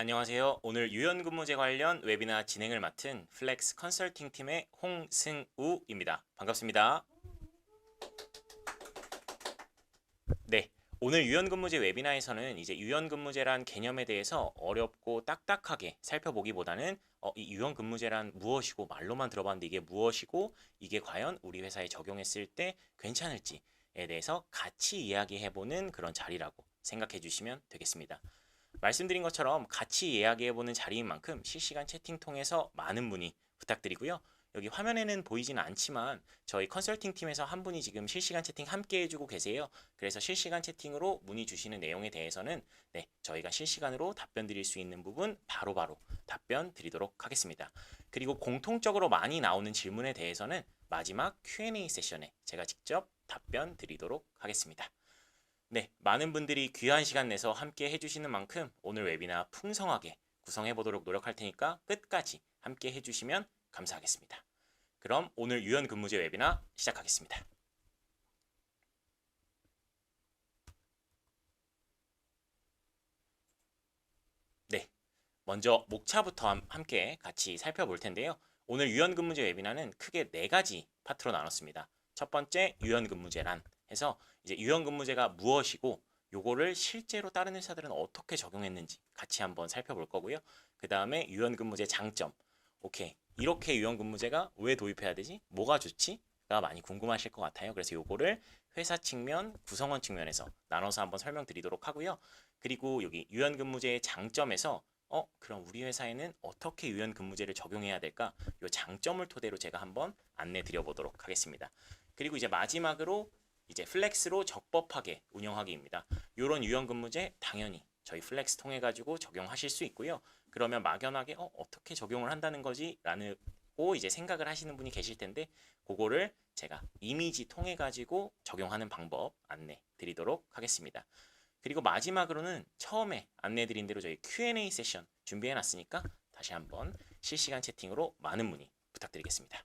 안녕하세요. 오늘 유연근무제 관련 웨비나 진행을 맡은 플렉스 컨설팅 팀의 홍승우입니다. 반갑습니다. 네. 오늘 유연근무제 웨비나에서는 이제 유연근무제란 개념에 대해서 어렵고 딱딱하게 살펴보기보다는 이 유연근무제란 무엇이고 말로만 들어봤는데 이게 무엇이고 이게 과연 우리 회사에 적용했을 때 괜찮을지에 대해서 같이 이야기해보는 그런 자리라고 생각해 주시면 되겠습니다. 말씀드린 것처럼 같이 이야기해보는 자리인 만큼 실시간 채팅 통해서 많은 문의 부탁드리고요. 여기 화면에는 보이지는 않지만 저희 컨설팅 팀에서 한 분이 지금 실시간 채팅 함께 해주고 계세요. 그래서 실시간 채팅으로 문의 주시는 내용에 대해서는 저희가 실시간으로 답변 드릴 수 있는 부분 바로바로 답변 드리도록 하겠습니다. 그리고 공통적으로 많이 나오는 질문에 대해서는 마지막 Q&A 세션에 제가 직접 답변 드리도록 하겠습니다. 네, 많은 분들이 귀한 시간 내서 함께 해주시는 만큼 오늘 웨비나 풍성하게 구성해 보도록 노력할 테니까 끝까지 함께 해주시면 감사하겠습니다. 그럼 오늘 유연근무제 웨비나 시작하겠습니다. 네, 먼저 목차부터 함께 같이 살펴볼 텐데요. 오늘 유연근무제 웨비나는 크게 4가지 파트로 나눴습니다. 첫 번째 유연근무제란 해서 이제 유연근무제가 무엇이고 요거를 실제로 다른 회사들은 어떻게 적용했는지 같이 한번 살펴볼 거고요. 그 다음에 유연근무제 장점. 오케이. 이렇게 유연근무제가 왜 도입해야 되지? 뭐가 좋지? 가 많이 궁금하실 것 같아요. 그래서 요거를 회사 측면, 구성원 측면에서 나눠서 한번 설명드리도록 하고요. 그리고 여기 유연근무제의 장점에서 그럼 우리 회사에는 어떻게 유연근무제를 적용해야 될까? 요 장점을 토대로 제가 한번 안내 드려보도록 하겠습니다. 그리고 이제 마지막으로 이제 플렉스로 적법하게 운영하기입니다. 이런 유연근무제 당연히 저희 플렉스 통해 가지고 적용하실 수 있고요. 그러면 막연하게 어떻게 적용을 한다는 거지? 라는 이제 생각을 하시는 분이 계실 텐데 그거를 제가 이미지 통해 가지고 적용하는 방법 안내 드리도록 하겠습니다. 그리고 마지막으로는 처음에 안내 드린 대로 저희 Q&A 세션 준비해 놨으니까 다시 한번 실시간 채팅으로 많은 문의 부탁드리겠습니다.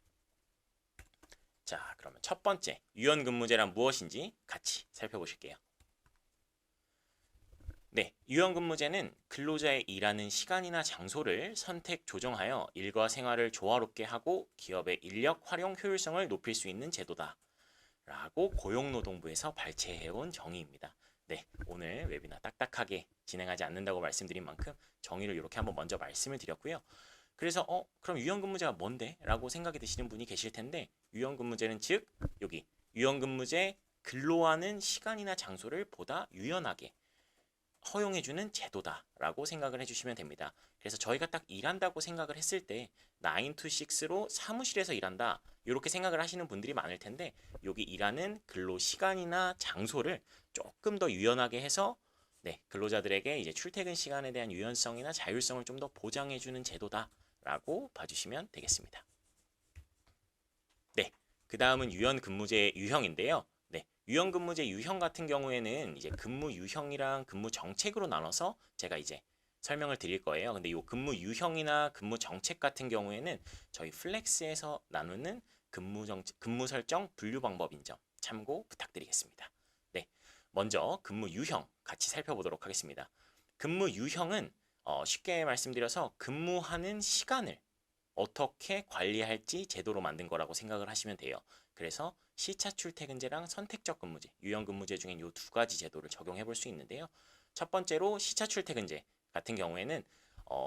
자, 그러면 첫 번째 유연근무제란 무엇인지 같이 살펴보실게요. 네, 유연근무제는 근로자의 일하는 시간이나 장소를 선택 조정하여 일과 생활을 조화롭게 하고 기업의 인력 활용 효율성을 높일 수 있는 제도다 라고 고용노동부에서 발췌해온 정의입니다. 네, 오늘 웨비나 딱딱하게 진행하지 않는다고 말씀드린 만큼 정의를 이렇게 한번 먼저 말씀을 드렸고요. 그래서 그럼 유연근무제가 뭔데? 라고 생각이 드시는 분이 계실 텐데 유연근무제는 즉 여기 유연근무제 근로하는 시간이나 장소를 보다 유연하게 허용해주는 제도다라고 생각을 해주시면 됩니다. 그래서 저희가 딱 일한다고 생각을 했을 때 9 to 6로 사무실에서 일한다 이렇게 생각을 하시는 분들이 많을 텐데 여기 일하는 근로 시간이나 장소를 조금 더 유연하게 해서 근로자들에게 이제 출퇴근 시간에 대한 유연성이나 자율성을 좀 더 보장해주는 제도다라고 봐주시면 되겠습니다. 네, 그 다음은 유연근무제 유형인데요. 유연근무제 유형 같은 경우에는 이제 근무 유형이랑 근무 정책으로 나눠서 제가 이제 설명을 드릴 거예요. 근데 이 근무 유형이나 근무 정책 같은 경우에는 저희 플렉스에서 나누는 근무 설정 분류 방법인 점 참고 부탁드리겠습니다. 네, 먼저 근무 유형 같이 살펴보도록 하겠습니다. 근무 유형은 쉽게 말씀드려서 근무하는 시간을 어떻게 관리할지 제도로 만든 거라고 생각을 하시면 돼요. 그래서 시차 출퇴근제랑 선택적 근무제, 유연근무제 중에 이 2가지 제도를 적용해 볼 수 있는데요. 첫 번째로 시차 출퇴근제 같은 경우에는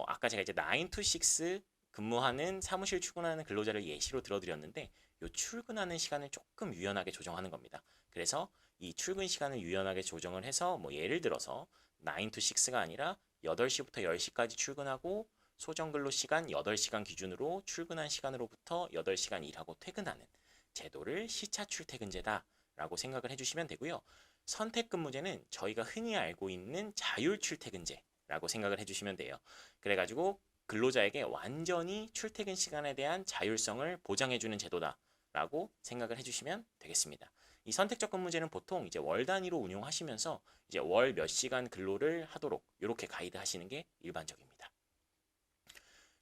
아까 제가 이제 9 to 6 근무하는 사무실 출근하는 근로자를 예시로 들어드렸는데 이 출근하는 시간을 조금 유연하게 조정하는 겁니다. 그래서 이 출근 시간을 유연하게 조정을 해서 뭐 예를 들어서 9 to 6가 아니라 8시부터 10시까지 출근하고 소정근로 시간 8시간 기준으로 출근한 시간으로부터 8시간 일하고 퇴근하는 제도를 시차 출퇴근제다라고 생각을 해주시면 되고요. 선택근무제는 저희가 흔히 알고 있는 자율 출퇴근제라고 생각을 해주시면 돼요. 그래가지고 근로자에게 완전히 출퇴근 시간에 대한 자율성을 보장해주는 제도다라고 생각을 해주시면 되겠습니다. 이 선택적 근무제는 보통 이제 월 단위로 운용하시면서 이제 월 몇 시간 근로를 하도록 이렇게 가이드 하시는 게 일반적입니다.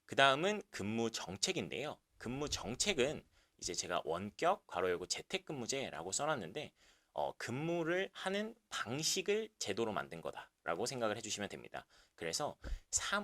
그 다음은 근무 정책인데요. 근무 정책은 이제 제가 원격 괄호 열고 재택근무제라고 써놨는데 근무를 하는 방식을 제도로 만든 거다라고 생각을 해주시면 됩니다. 그래서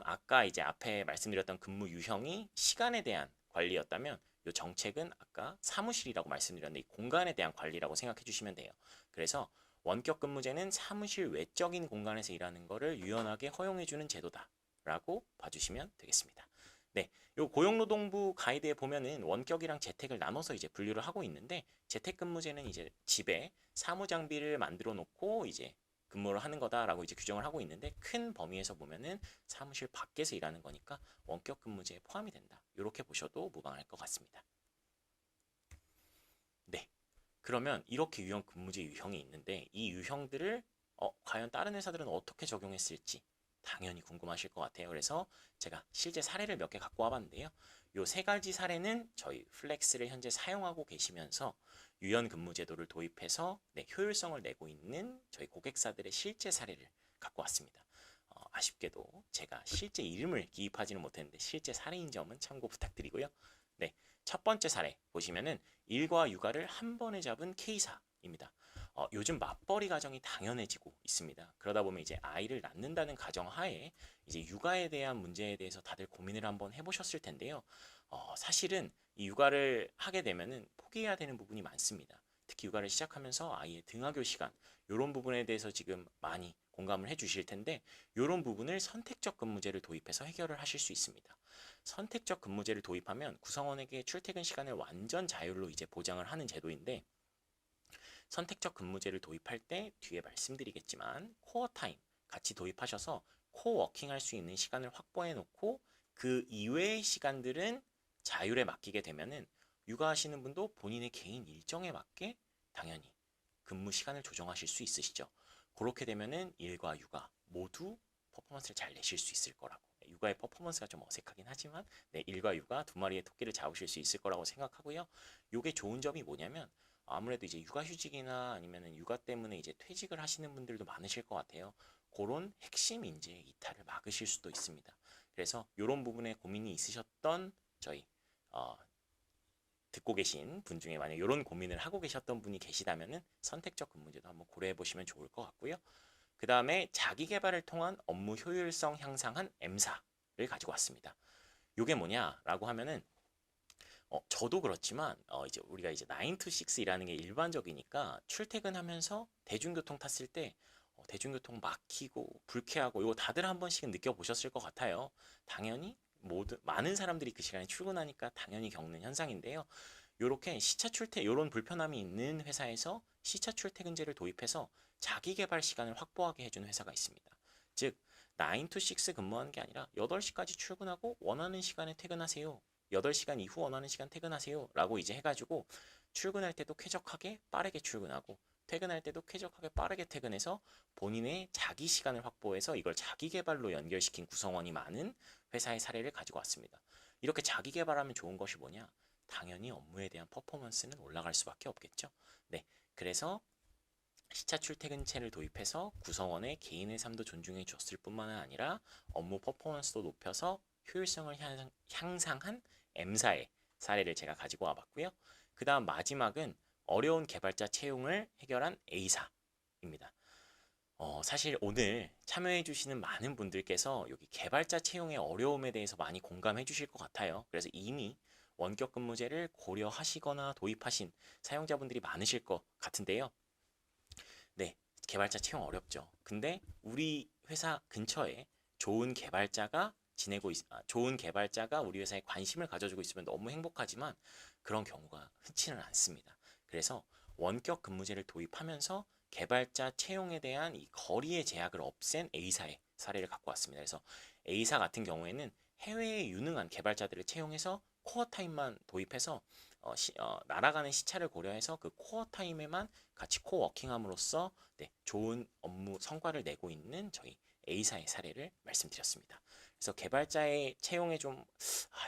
아까 이제 앞에 말씀드렸던 근무 유형이 시간에 대한 관리였다면 이 정책은 아까 사무실이라고 말씀드렸는데 이 공간에 대한 관리라고 생각해 주시면 돼요. 그래서 원격 근무제는 사무실 외적인 공간에서 일하는 거를 유연하게 허용해 주는 제도다라고 봐주시면 되겠습니다. 네, 요 고용노동부 가이드에 보면은 원격이랑 재택을 나눠서 이제 분류를 하고 있는데 재택근무제는 이제 집에 사무 장비를 만들어 놓고 이제 근무를 하는 거다라고 이제 규정을 하고 있는데 큰 범위에서 보면은 사무실 밖에서 일하는 거니까 원격 근무제에 포함이 된다. 이렇게 보셔도 무방할 것 같습니다. 네. 그러면 이렇게 유형 근무제 유형이 있는데 이 유형들을 과연 다른 회사들은 어떻게 적용했을지 당연히 궁금하실 것 같아요. 그래서 제가 실제 사례를 몇 개 갖고 와봤는데요. 요 세 가지 사례는 저희 플렉스를 현재 사용하고 계시면서 유연 근무 제도를 도입해서 효율성을 내고 있는 저희 고객사들의 실제 사례를 갖고 왔습니다. 아쉽게도 제가 실제 이름을 기입하지는 못했는데 실제 사례인 점은 참고 부탁드리고요. 네, 첫 번째 사례 보시면은 일과 육아를 한 번에 잡은 K사입니다. 요즘 맞벌이 가정이 당연해지고 있습니다. 그러다 보면 이제 아이를 낳는다는 가정하에 이제 육아에 대한 문제에 대해서 다들 고민을 한번 해보셨을 텐데요. 사실은 이 육아를 하게 되면은 포기해야 되는 부분이 많습니다. 특히 육아를 시작하면서 아이의 등하교 시간 이런 부분에 대해서 지금 많이 공감을 해주실 텐데 이런 부분을 선택적 근무제를 도입해서 해결을 하실 수 있습니다. 선택적 근무제를 도입하면 구성원에게 출퇴근 시간을 완전 자율로 이제 보장을 하는 제도인데 선택적 근무제를 도입할 때 뒤에 말씀드리겠지만 코어 타임 같이 도입하셔서 코워킹 할 수 있는 시간을 확보해 놓고 그 이외의 시간들은 자율에 맡기게 되면은 육아하시는 분도 본인의 개인 일정에 맞게 당연히 근무 시간을 조정하실 수 있으시죠. 그렇게 되면은 일과 육아 모두 퍼포먼스를 잘 내실 수 있을 거라고. 육아의 퍼포먼스가 좀 어색하긴 하지만 일과 육아 두 마리의 토끼를 잡으실 수 있을 거라고 생각하고요. 요게 좋은 점이 뭐냐면 아무래도 이제 육아휴직이나 아니면은 육아 때문에 이제 퇴직을 하시는 분들도 많으실 것 같아요. 그런 핵심 인재의 이탈을 막으실 수도 있습니다. 그래서 이런 부분에 고민이 있으셨던 저희 듣고 계신 분 중에 만약 이런 고민을 하고 계셨던 분이 계시다면은 선택적 근무제도 한번 고려해 보시면 좋을 것 같고요. 그 다음에 자기 개발을 통한 업무 효율성 향상한 M사를 가지고 왔습니다. 이게 뭐냐라고 하면은 저도 그렇지만 이제 우리가 이제 9 to 6 일하는 게 일반적이니까 출퇴근하면서 대중교통 탔을 때 대중교통 막히고 불쾌하고 이거 다들 한 번씩은 느껴보셨을 것 같아요. 당연히 많은 사람들이 그 시간에 출근하니까 당연히 겪는 현상인데요. 요렇게 시차 출퇴 요런 불편함이 있는 회사에서 시차 출퇴근제를 도입해서 자기 개발 시간을 확보하게 해주는 회사가 있습니다. 즉 9 to 6 근무하는 게 아니라 8시까지 출근하고 원하는 시간에 퇴근하세요. 8시간 이후 원하는 시간 퇴근하세요. 라고 이제 해가지고 출근할 때도 쾌적하게 빠르게 출근하고 퇴근할 때도 쾌적하게 빠르게 퇴근해서 본인의 자기 시간을 확보해서 이걸 자기 개발로 연결시킨 구성원이 많은 회사의 사례를 가지고 왔습니다. 이렇게 자기 개발하면 좋은 것이 뭐냐? 당연히 업무에 대한 퍼포먼스는 올라갈 수밖에 없겠죠. 네, 그래서 시차 출퇴근제를 도입해서 구성원의 개인의 삶도 존중해 줬을 뿐만 아니라 업무 퍼포먼스도 높여서 효율성을 향상한 M사의 사례를 제가 가지고 와봤고요. 그 다음 마지막은 어려운 개발자 채용을 해결한 A사입니다. 사실 오늘 참여해 주시는 많은 분들께서 여기 개발자 채용의 어려움에 대해서 많이 공감해 주실 것 같아요. 그래서 이미 원격 근무제를 고려하시거나 도입하신 사용자분들이 많으실 것 같은데요. 네, 개발자 채용 어렵죠. 근데 우리 회사 근처에 좋은 개발자가 우리 회사에 관심을 가져주고 있으면 너무 행복하지만 그런 경우가 흔치는 않습니다. 그래서 원격 근무제를 도입하면서 개발자 채용에 대한 이 거리의 제약을 없앤 A사의 사례를 갖고 왔습니다. 그래서 A사 같은 경우에는 해외에 유능한 개발자들을 채용해서 코어 타임만 도입해서 날아가는 시차를 고려해서 그 코어 타임에만 같이 코워킹함으로써 좋은 업무 성과를 내고 있는 저희 A사의 사례를 말씀드렸습니다. 그래서 개발자의 채용에 좀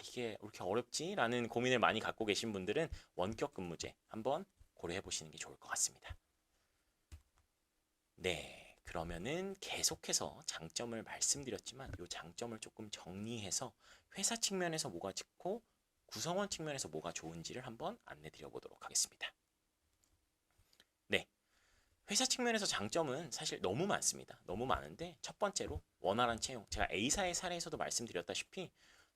이게 왜 이렇게 어렵지? 라는 고민을 많이 갖고 계신 분들은 원격 근무제 한번 고려해 보시는 게 좋을 것 같습니다. 네, 그러면은 계속해서 장점을 말씀드렸지만 이 장점을 조금 정리해서 회사 측면에서 뭐가 좋고 구성원 측면에서 뭐가 좋은지를 한번 안내 드려 보도록 하겠습니다. 네, 회사 측면에서 장점은 사실 너무 많습니다. 너무 많은데 첫 번째로 원활한 채용. 제가 A사의 사례에서도 말씀드렸다시피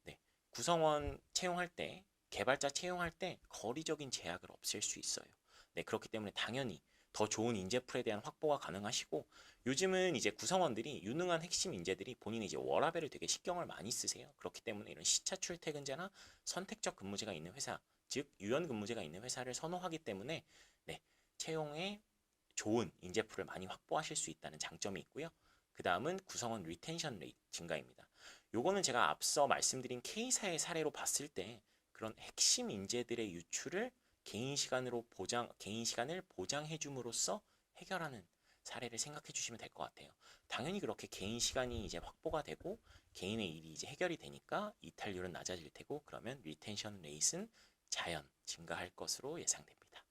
네, 구성원 채용할 때 개발자 채용할 때 거리적인 제약을 없앨 수 있어요. 네, 그렇기 때문에 당연히 더 좋은 인재풀에 대한 확보가 가능하시고 요즘은 이제 구성원들이 유능한 핵심 인재들이 본인이 이제 워라밸을 되게 신경을 많이 쓰세요. 그렇기 때문에 이런 시차 출퇴근제나 선택적 근무제가 있는 회사, 즉 유연 근무제가 있는 회사를 선호하기 때문에 네, 채용에 좋은 인재풀을 많이 확보하실 수 있다는 장점이 있고요. 그 다음은 구성원 리텐션 레이트 증가입니다. 요거는 제가 앞서 말씀드린 K사의 사례로 봤을 때 그런 핵심 인재들의 유출을 개인 시간을 보장해 줌으로써 해결하는 사례를 생각해 주시면 될 것 같아요. 당연히 그렇게 개인 시간이 이제 확보가 되고 개인의 일이 이제 해결이 되니까 이탈률은 낮아질 테고 그러면 리텐션 레이트는 자연 증가할 것으로 예상됩니다.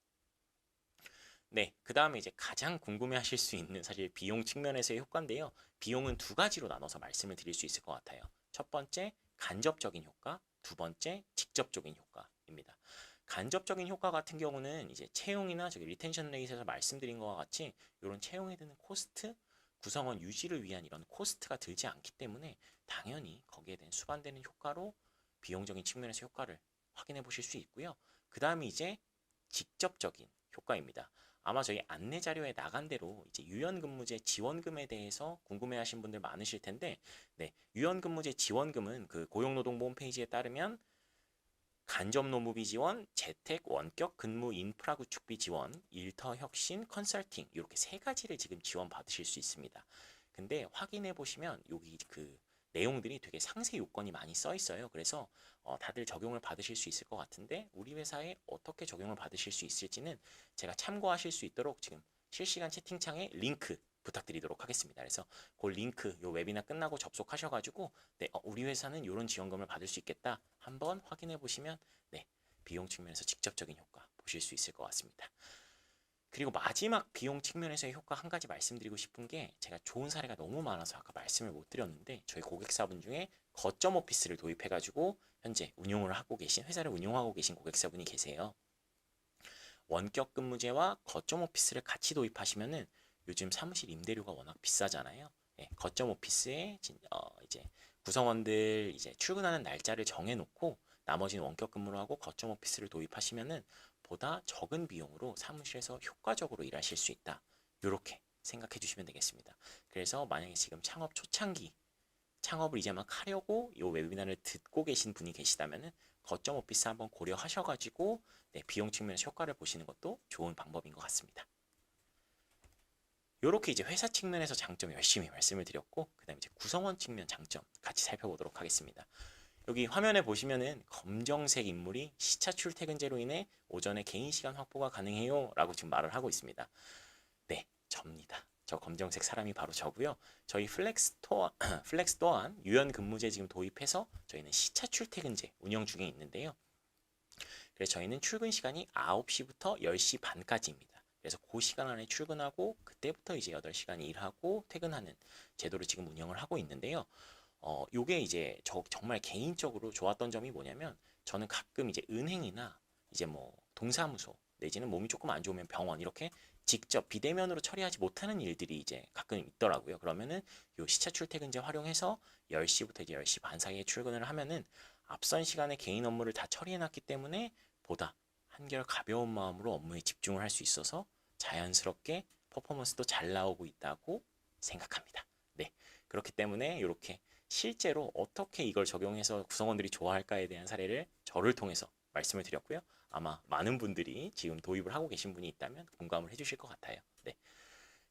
네, 그 다음에 이제 가장 궁금해하실 수 있는 사실 비용 측면에서의 효과인데요. 비용은 두 가지로 나눠서 말씀을 드릴 수 있을 것 같아요. 첫 번째, 간접적인 효과, 두 번째, 직접적인 효과입니다. 간접적인 효과 같은 경우는 이제 채용이나 저기 리텐션 레이트에서 말씀드린 것과 같이 이런 채용에 드는 코스트, 구성원 유지를 위한 이런 코스트가 들지 않기 때문에 당연히 거기에 대한 수반되는 효과로 비용적인 측면에서 효과를 확인해 보실 수 있고요. 그 다음에 이제 직접적인 효과입니다. 아마 저희 안내 자료에 나간 대로 이제 유연근무제 지원금에 대해서 궁금해하신 분들 많으실 텐데, 네, 유연근무제 지원금은 그 고용노동부 홈페이지에 따르면 간접노무비 지원, 재택 원격 근무 인프라 구축비 지원, 일터 혁신, 컨설팅 이렇게 세 가지를 지금 지원 받으실 수 있습니다. 근데 확인해 보시면 여기 그 내용들이 되게 상세 요건이 많이 써 있어요. 그래서 다들 적용을 받으실 수 있을 것 같은데 우리 회사에 어떻게 적용을 받으실 수 있을지는 제가 참고하실 수 있도록 지금 실시간 채팅창에 링크 부탁드리도록 하겠습니다. 그래서 그 링크 요 웨비나 끝나고 접속하셔가지고 네, 우리 회사는 이런 지원금을 받을 수 있겠다 한번 확인해 보시면 네, 비용 측면에서 직접적인 효과 보실 수 있을 것 같습니다. 그리고 마지막 비용 측면에서의 효과 한 가지 말씀드리고 싶은 게 제가 좋은 사례가 너무 많아서 아까 말씀을 못 드렸는데 저희 고객사분 중에 거점 오피스를 도입해가지고 현재 운용을 하고 계신 회사를 운용하고 계신 고객사분이 계세요. 원격 근무제와 거점 오피스를 같이 도입하시면은 요즘 사무실 임대료가 워낙 비싸잖아요. 예, 거점 오피스에 이제 구성원들 이제 출근하는 날짜를 정해놓고 나머지는 원격 근무를 하고 거점 오피스를 도입하시면은 보다 적은 비용으로 사무실에서 효과적으로 일하실 수 있다. 이렇게 생각해 주시면 되겠습니다. 그래서 만약에 지금 창업 초창기 창업을 이제 막 하려고 이 웨비나를 듣고 계신 분이 계시다면은 거점 오피스 한번 고려하셔가지고 네, 비용 측면에서 효과를 보시는 것도 좋은 방법인 것 같습니다. 이렇게 이제 회사 측면에서 장점 열심히 말씀을 드렸고 그다음에 이제 구성원 측면 장점 같이 살펴보도록 하겠습니다. 여기 화면에 보시면은 검정색 인물이 시차 출퇴근제로 인해 오전에 개인 시간 확보가 가능해요 라고 지금 말을 하고 있습니다. 네, 접니다. 저 검정색 사람이 바로 저고요. 저희 플렉스 또한 유연 근무제 지금 도입해서 저희는 시차 출퇴근제 운영 중에 있는데요. 그래서 저희는 출근 시간이 9시부터 10시 반까지입니다. 그래서 그 시간 안에 출근하고 그때부터 이제 8시간 일하고 퇴근하는 제도를 지금 운영을 하고 있는데요. 요게 이제 정말 개인적으로 좋았던 점이 뭐냐면 저는 가끔 이제 은행이나 이제 뭐 동사무소 내지는 몸이 조금 안 좋으면 병원 이렇게 직접 비대면으로 처리하지 못하는 일들이 이제 가끔 있더라고요. 그러면은 요 시차 출퇴근제 활용해서 10시부터 이제 10시 반 사이에 출근을 하면은 앞선 시간에 개인 업무를 다 처리해 놨기 때문에 보다 한결 가벼운 마음으로 업무에 집중을 할 수 있어서 자연스럽게 퍼포먼스도 잘 나오고 있다고 생각합니다. 네. 그렇기 때문에 이렇게 실제로 어떻게 이걸 적용해서 구성원들이 좋아할까에 대한 사례를 저를 통해서 말씀을 드렸고요. 아마 많은 분들이 지금 도입을 하고 계신 분이 있다면 공감을 해주실 것 같아요. 네.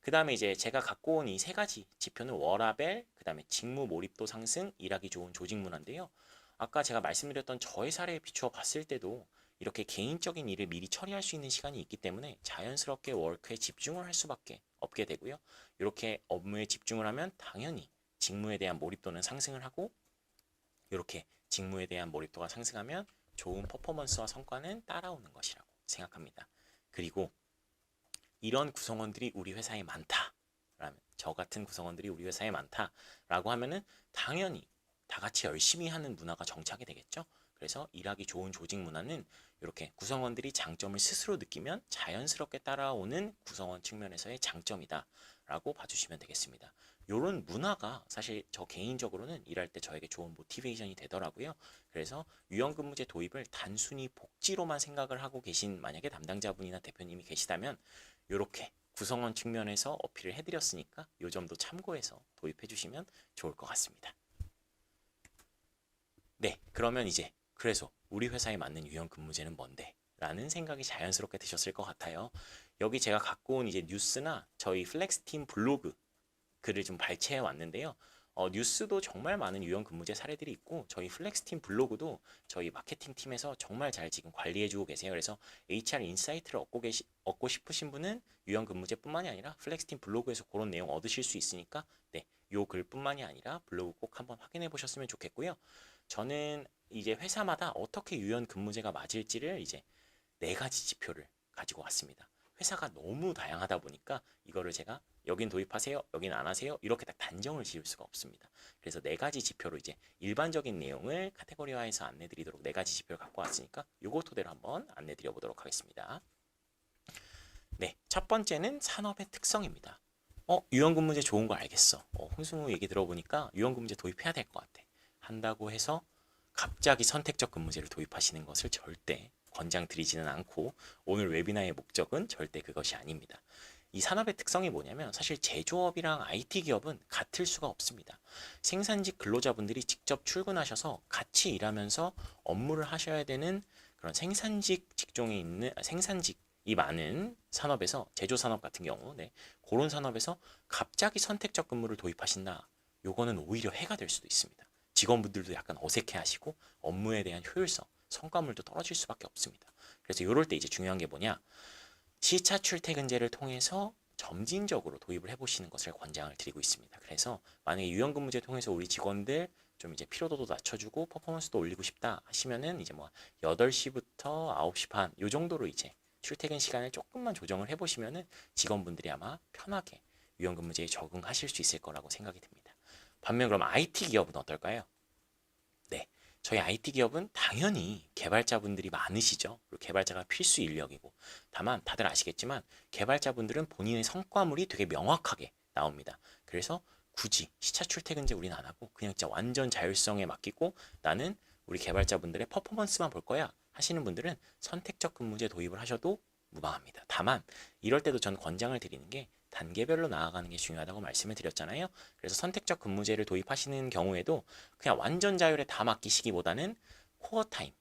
그 다음에 이제 제가 갖고 온 이 세 가지 지표는 워라밸, 그 다음에 직무 몰입도 상승, 일하기 좋은 조직 문화인데요. 아까 제가 말씀드렸던 저의 사례에 비추어 봤을 때도 이렇게 개인적인 일을 미리 처리할 수 있는 시간이 있기 때문에 자연스럽게 워크에 집중을 할 수밖에 없게 되고요. 이렇게 업무에 집중을 하면 당연히 직무에 대한 몰입도는 상승을 하고 이렇게 직무에 대한 몰입도가 상승하면 좋은 퍼포먼스와 성과는 따라오는 것이라고 생각합니다. 그리고 이런 구성원들이 우리 회사에 많다. 라면 저 같은 구성원들이 우리 회사에 많다라고 하면은 당연히 다 같이 열심히 하는 문화가 정착이 되겠죠. 그래서 일하기 좋은 조직 문화는 이렇게 구성원들이 장점을 스스로 느끼면 자연스럽게 따라오는 구성원 측면에서의 장점이다 라고 봐주시면 되겠습니다. 이런 문화가 사실 저 개인적으로는 일할 때 저에게 좋은 모티베이션이 되더라고요. 그래서 유연근무제 도입을 단순히 복지로만 생각을 하고 계신 만약에 담당자분이나 대표님이 계시다면 이렇게 구성원 측면에서 어필을 해드렸으니까 이 점도 참고해서 도입해 주시면 좋을 것 같습니다. 네, 그러면 이제 그래서 우리 회사에 맞는 유연근무제는 뭔데? 라는 생각이 자연스럽게 드셨을 것 같아요. 여기 제가 갖고 온 이제 뉴스나 저희 플렉스팀 블로그 글을 좀 발췌해 왔는데요. 뉴스도 정말 많은 유연근무제 사례들이 있고 저희 플렉스팀 블로그도 저희 마케팅 팀에서 정말 잘 지금 관리해주고 계세요. 그래서 HR 인사이트를 얻고 싶으신 분은 유연근무제뿐만이 아니라 플렉스팀 블로그에서 그런 내용 얻으실 수 있으니까 네, 요 글뿐만이 아니라 블로그 꼭 한번 확인해 보셨으면 좋겠고요. 저는 이제 회사마다 어떻게 유연근무제가 맞을지를 이제 4가지 지표를 가지고 왔습니다. 회사가 너무 다양하다 보니까 이거를 제가 여긴 도입하세요, 여긴 안 하세요 이렇게 딱 단정을 지을 수가 없습니다. 그래서 4가지 지표로 이제 일반적인 내용을 카테고리화해서 안내드리도록 4가지 지표를 갖고 왔으니까 요거 토대로 한번 안내드려 보도록 하겠습니다. 네, 첫 번째는 산업의 특성입니다. 유연근무제 좋은 거 알겠어. 홍승우 얘기 들어보니까 유연근무제 도입해야 될 것 같아. 한다고 해서 갑자기 선택적 근무제를 도입하시는 것을 절대 권장드리지는 않고 오늘 웨비나의 목적은 절대 그것이 아닙니다. 이 산업의 특성이 뭐냐면 사실 제조업이랑 IT 기업은 같을 수가 없습니다. 생산직 근로자분들이 직접 출근하셔서 같이 일하면서 업무를 하셔야 되는 그런 생산직 직종에 있는 생산직이 많은 산업에서 제조 산업 같은 경우 그런 산업에서 갑자기 선택적 근무를 도입하신다. 요거는 오히려 해가 될 수도 있습니다. 직원분들도 약간 어색해하시고 업무에 대한 효율성, 성과물도 떨어질 수밖에 없습니다. 그래서 이럴 때 이제 중요한 게 뭐냐? 시차 출퇴근제를 통해서 점진적으로 도입을 해보시는 것을 권장을 드리고 있습니다. 그래서 만약에 유연근무제 통해서 우리 직원들 좀 이제 피로도도 낮춰주고 퍼포먼스도 올리고 싶다 하시면은 이제 뭐 8시부터 9시 반 요 정도로 이제 출퇴근 시간을 조금만 조정을 해보시면은 직원분들이 아마 편하게 유연근무제에 적응하실 수 있을 거라고 생각이 듭니다. 반면 그럼 IT 기업은 어떨까요? 네, 저희 IT 기업은 당연히 개발자분들이 많으시죠. 그리고 개발자가 필수 인력이고. 다만 다들 아시겠지만 개발자분들은 본인의 성과물이 되게 명확하게 나옵니다. 그래서 굳이 시차 출퇴근제 우리는 안 하고 그냥 진짜 완전 자율성에 맡기고 나는 우리 개발자분들의 퍼포먼스만 볼 거야 하시는 분들은 선택적 근무제 도입을 하셔도 무방합니다. 다만 이럴 때도 전 권장을 드리는 게 단계별로 나아가는 게 중요하다고 말씀을 드렸잖아요. 그래서 선택적 근무제를 도입하시는 경우에도 그냥 완전 자율에 다 맡기시기보다는 코어 타임,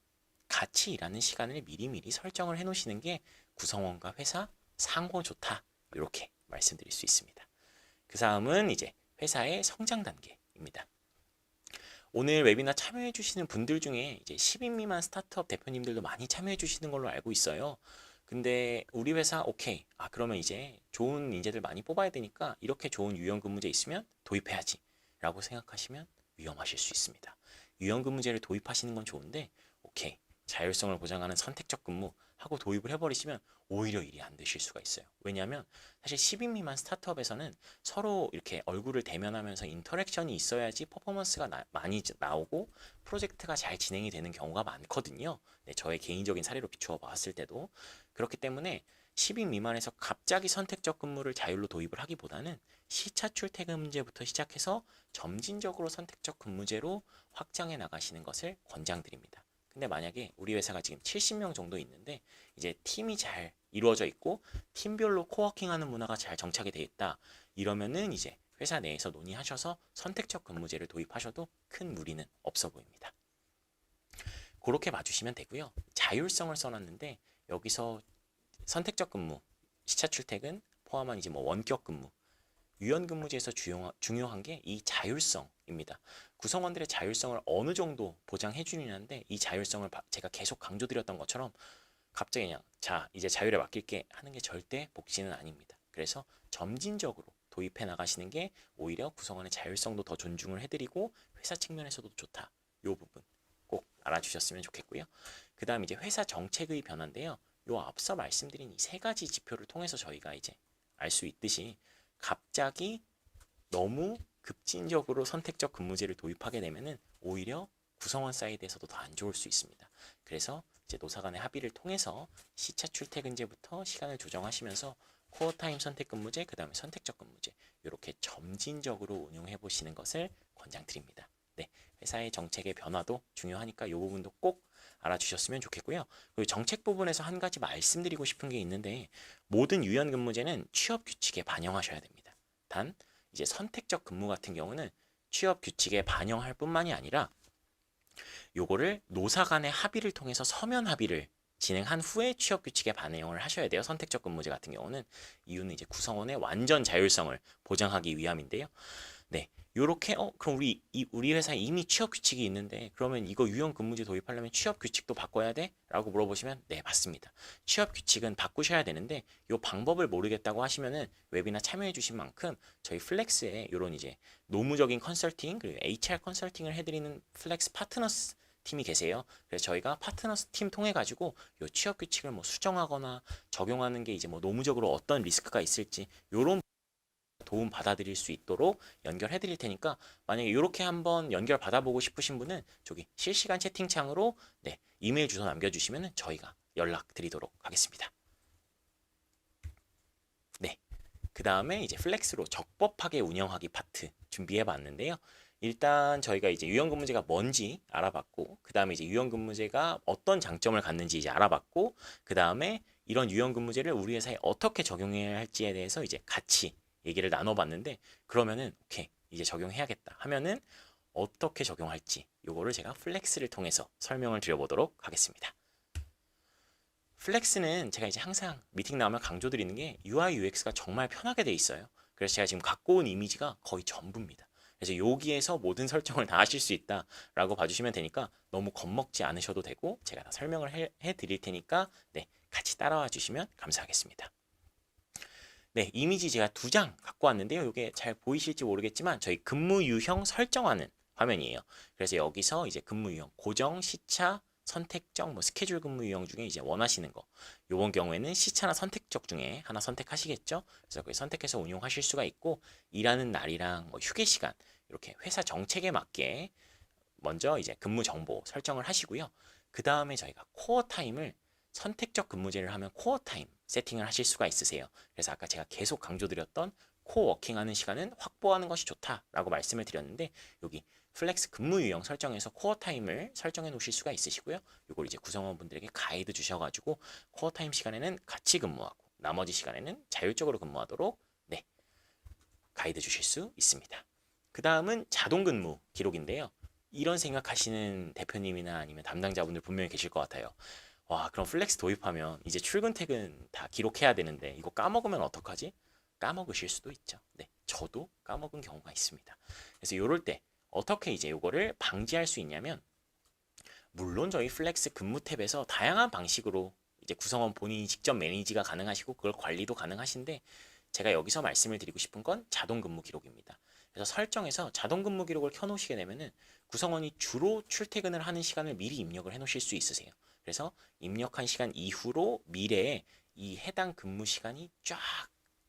같이 일하는 시간을 미리미리 설정을 해 놓으시는 게 구성원과 회사 상호 좋다. 이렇게 말씀드릴 수 있습니다. 그 다음은 이제 회사의 성장 단계입니다. 오늘 웨비나 참여해 주시는 분들 중에 이제 10인 미만 스타트업 대표님들도 많이 참여해 주시는 걸로 알고 있어요. 근데 우리 회사 오케이. 그러면 이제 좋은 인재들 많이 뽑아야 되니까 이렇게 좋은 유연근무제 있으면 도입해야지 라고 생각하시면 위험하실 수 있습니다. 유연근무제를 도입하시는 건 좋은데 오케이. 자율성을 보장하는 선택적 근무 하고 도입을 해버리시면 오히려 일이 안 되실 수가 있어요. 왜냐하면 사실 10인 미만 스타트업에서는 서로 이렇게 얼굴을 대면하면서 인터랙션이 있어야지 퍼포먼스가 많이 나오고 프로젝트가 잘 진행이 되는 경우가 많거든요. 네, 저의 개인적인 사례로 비추어 봤을 때도 그렇기 때문에 10인 미만에서 갑자기 선택적 근무를 자율로 도입을 하기보다는 시차 출퇴근제부터 시작해서 점진적으로 선택적 근무제로 확장해 나가시는 것을 권장드립니다. 근데 만약에 우리 회사가 지금 70명 정도 있는데 이제 팀이 잘 이루어져 있고 팀별로 코워킹하는 문화가 잘 정착이 돼 있다. 이러면은 이제 회사 내에서 논의하셔서 선택적 근무제를 도입하셔도 큰 무리는 없어 보입니다. 그렇게 봐주시면 되고요. 자율성을 써놨는데 여기서 선택적 근무, 시차 출퇴근 포함한 이제 뭐 원격 근무, 유연근무제에서 중요한 게 이 자율성입니다. 구성원들의 자율성을 어느 정도 보장해 주느냐인데 이 자율성을 제가 계속 강조드렸던 것처럼 갑자기 그냥 자 이제 자율에 맡길게 하는 게 절대 복지는 아닙니다. 그래서 점진적으로 도입해 나가시는 게 오히려 구성원의 자율성도 더 존중을 해드리고 회사 측면에서도 좋다. 이 부분 꼭 알아주셨으면 좋겠고요. 그 다음 이제 회사 정책의 변화인데요. 요 앞서 말씀드린 이 3가지 지표를 통해서 저희가 이제 알 수 있듯이 갑자기 너무 급진적으로 선택적 근무제를 도입하게 되면은 오히려 구성원 사이드에서도 더 안 좋을 수 있습니다. 그래서 이제 노사 간의 합의를 통해서 시차 출퇴근제부터 시간을 조정하시면서 코어 타임 선택 근무제, 그 다음에 선택적 근무제 이렇게 점진적으로 운용해 보시는 것을 권장드립니다. 네, 회사의 정책의 변화도 중요하니까 이 부분도 꼭 알아주셨으면 좋겠고요. 그리고 정책 부분에서 한 가지 말씀드리고 싶은 게 있는데 모든 유연 근무제는 취업 규칙에 반영하셔야 됩니다. 단 이제 선택적 근무 같은 경우는 취업 규칙에 반영할 뿐만이 아니라 요거를 노사 간의 합의를 통해서 서면 합의를 진행한 후에 취업 규칙에 반영을 하셔야 돼요. 선택적 근무제 같은 경우는 이유는 이제 구성원의 완전 자율성을 보장하기 위함인데요. 네, 요렇게 그럼 우리 회사에 이미 취업 규칙이 있는데 그러면 이거 유연 근무제 도입하려면 취업 규칙도 바꿔야 돼? 라고 물어보시면 네, 맞습니다. 취업 규칙은 바꾸셔야 되는데 요 방법을 모르겠다고 하시면은 웨비나 참여해 주신 만큼 저희 플렉스에 요런 이제 노무적인 컨설팅 그리고 HR 컨설팅을 해드리는 플렉스 파트너스 팀이 계세요. 그래서 저희가 파트너스 팀 통해 가지고 요 취업 규칙을 뭐 수정하거나 적용하는 게 이제 뭐 노무적으로 어떤 리스크가 있을지 요런 도움 받아드릴 수 있도록 연결해 드릴 테니까 만약에 이렇게 한번 연결 받아보고 싶으신 분은 저기 실시간 채팅창으로 네, 이메일 주소 남겨주시면 저희가 연락 드리도록 하겠습니다. 네, 그 다음에 이제 플렉스로 적법하게 운영하기 파트 준비해 봤는데요. 일단 저희가 이제 유연근무제가 뭔지 알아봤고 그 다음에 이제 유연근무제가 어떤 장점을 갖는지 이제 알아봤고 그 다음에 이런 유연근무제를 우리 회사에 어떻게 적용해야 할지에 대해서 이제 같이 얘기를 나눠봤는데 그러면은 오케이 이제 적용해야겠다 하면은 어떻게 적용할지 요거를 제가 플렉스를 통해서 설명을 드려보도록 하겠습니다. 플렉스는 제가 이제 항상 미팅 나오면 강조드리는 게 UI UX가 정말 편하게 돼 있어요. 그래서 제가 지금 갖고 온 이미지가 거의 전부입니다. 그래서 여기에서 모든 설정을 다 하실 수 있다라고 봐주시면 되니까 너무 겁먹지 않으셔도 되고 제가 다 설명을 해드릴 테니까 네, 같이 따라와 주시면 감사하겠습니다. 네, 이미지 제가 2장 갖고 왔는데요. 이게 잘 보이실지 모르겠지만 저희 근무 유형 설정하는 화면이에요. 그래서 여기서 이제 근무 유형 고정, 시차, 선택적, 뭐 스케줄 근무 유형 중에 이제 원하시는 거. 요번 경우에는 시차나 선택적 중에 하나 선택하시겠죠. 그래서 그 선택해서 운용하실 수가 있고 일하는 날이랑 뭐 휴게 시간 이렇게 회사 정책에 맞게 먼저 이제 근무 정보 설정을 하시고요. 그 다음에 저희가 코어 타임을 선택적 근무제를 하면 코어 타임 세팅을 하실 수가 있으세요. 그래서 아까 제가 계속 강조드렸던 코워킹하는 시간은 확보하는 것이 좋다라고 말씀을 드렸는데 여기 플렉스 근무 유형 설정에서 코어 타임을 설정해 놓으실 수가 있으시고요. 이걸 이제 구성원분들에게 가이드 주셔가지고 코어 타임 시간에는 같이 근무하고 나머지 시간에는 자율적으로 근무하도록 네, 가이드 주실 수 있습니다. 그 다음은 자동 근무 기록인데요. 이런 생각하시는 대표님이나 아니면 담당자분들 분명히 계실 것 같아요. 와, 그럼 플렉스 도입하면 이제 출근 퇴근 다 기록해야 되는데 이거 까먹으면 어떡하지? 까먹으실 수도 있죠. 네, 저도 까먹은 경우가 있습니다. 그래서 이럴 때 어떻게 이제 이거를 방지할 수 있냐면 물론 저희 플렉스 근무 탭에서 다양한 방식으로 이제 구성원 본인이 직접 매니지가 가능하시고 그걸 관리도 가능하신데 제가 여기서 말씀을 드리고 싶은 건 자동 근무 기록입니다. 그래서 설정에서 자동 근무 기록을 켜놓으시게 되면은 구성원이 주로 출퇴근을 하는 시간을 미리 입력을 해놓으실 수 있으세요. 그래서 입력한 시간 이후로 미래에 이 해당 근무 시간이 쫙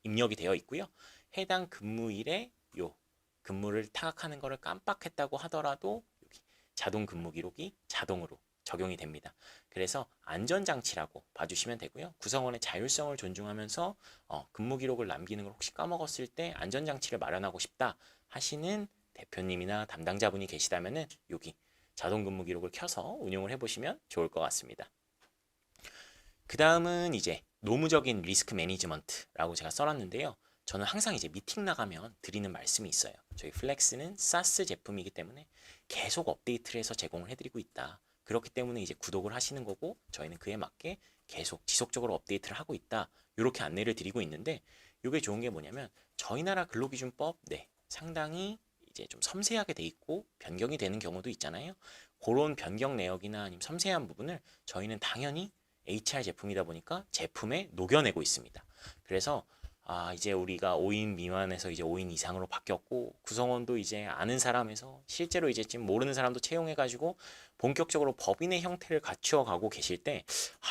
입력이 되어 있고요. 해당 근무일에 요 근무를 타각하는 거를 깜빡했다고 하더라도 여기 자동 근무 기록이 자동으로 적용이 됩니다. 그래서 안전장치라고 봐주시면 되고요. 구성원의 자율성을 존중하면서 근무 기록을 남기는 걸 혹시 까먹었을 때 안전장치를 마련하고 싶다 하시는 대표님이나 담당자분이 계시다면은 여기 자동 근무 기록을 켜서 운용을 해보시면 좋을 것 같습니다. 그 다음은 이제 노무적인 리스크 매니지먼트라고 제가 써놨는데요. 저는 항상 이제 미팅 나가면 드리는 말씀이 있어요. 저희 플렉스는 SaaS 제품이기 때문에 계속 업데이트를 해서 제공을 해드리고 있다. 그렇기 때문에 이제 구독을 하시는 거고 저희는 그에 맞게 계속 지속적으로 업데이트를 하고 있다. 이렇게 안내를 드리고 있는데 이게 좋은 게 뭐냐면 저희 나라 근로기준법 네, 상당히 이제 좀 섬세하게 돼 있고 변경이 되는 경우도 있잖아요. 그런 변경 내역이나 아니면 섬세한 부분을 저희는 당연히 HR 제품이다 보니까 제품에 녹여내고 있습니다. 그래서 이제 우리가 5인 미만에서 이제 5인 이상으로 바뀌었고 구성원도 이제 아는 사람에서 실제로 이제 지금 모르는 사람도 채용해가지고 본격적으로 법인의 형태를 갖추어 가고 계실 때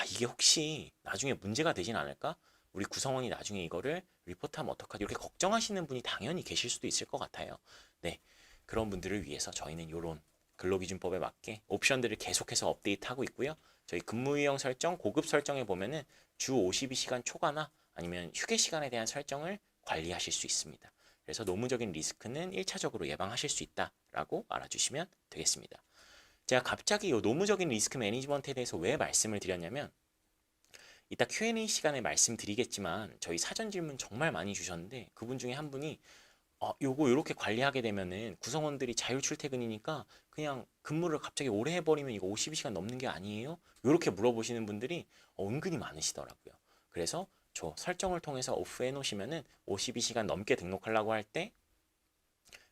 이게 혹시 나중에 문제가 되진 않을까? 우리 구성원이 나중에 이거를 리포트하면 어떡하지? 이렇게 걱정하시는 분이 당연히 계실 수도 있을 것 같아요. 네, 그런 분들을 위해서 저희는 이런 근로기준법에 맞게 옵션들을 계속해서 업데이트하고 있고요. 저희 근무 유형 설정, 고급 설정에 보면은 주 52시간 초과나 아니면 휴게 시간에 대한 설정을 관리하실 수 있습니다. 그래서 노무적인 리스크는 1차적으로 예방하실 수 있다라고 알아주시면 되겠습니다. 제가 갑자기 이 노무적인 리스크 매니지먼트에 대해서 왜 말씀을 드렸냐면 이따 Q&A 시간에 말씀드리겠지만 저희 사전 질문 정말 많이 주셨는데 그분 중에 한 분이 요거 요렇게 관리하게 되면은 구성원들이 자율 출퇴근이니까 그냥 근무를 갑자기 오래 해버리면 이거 52시간 넘는 게 아니에요? 요렇게 물어보시는 분들이 은근히 많으시더라고요. 그래서 저 설정을 통해서 오프해 놓으시면은 52시간 넘게 등록하려고 할 때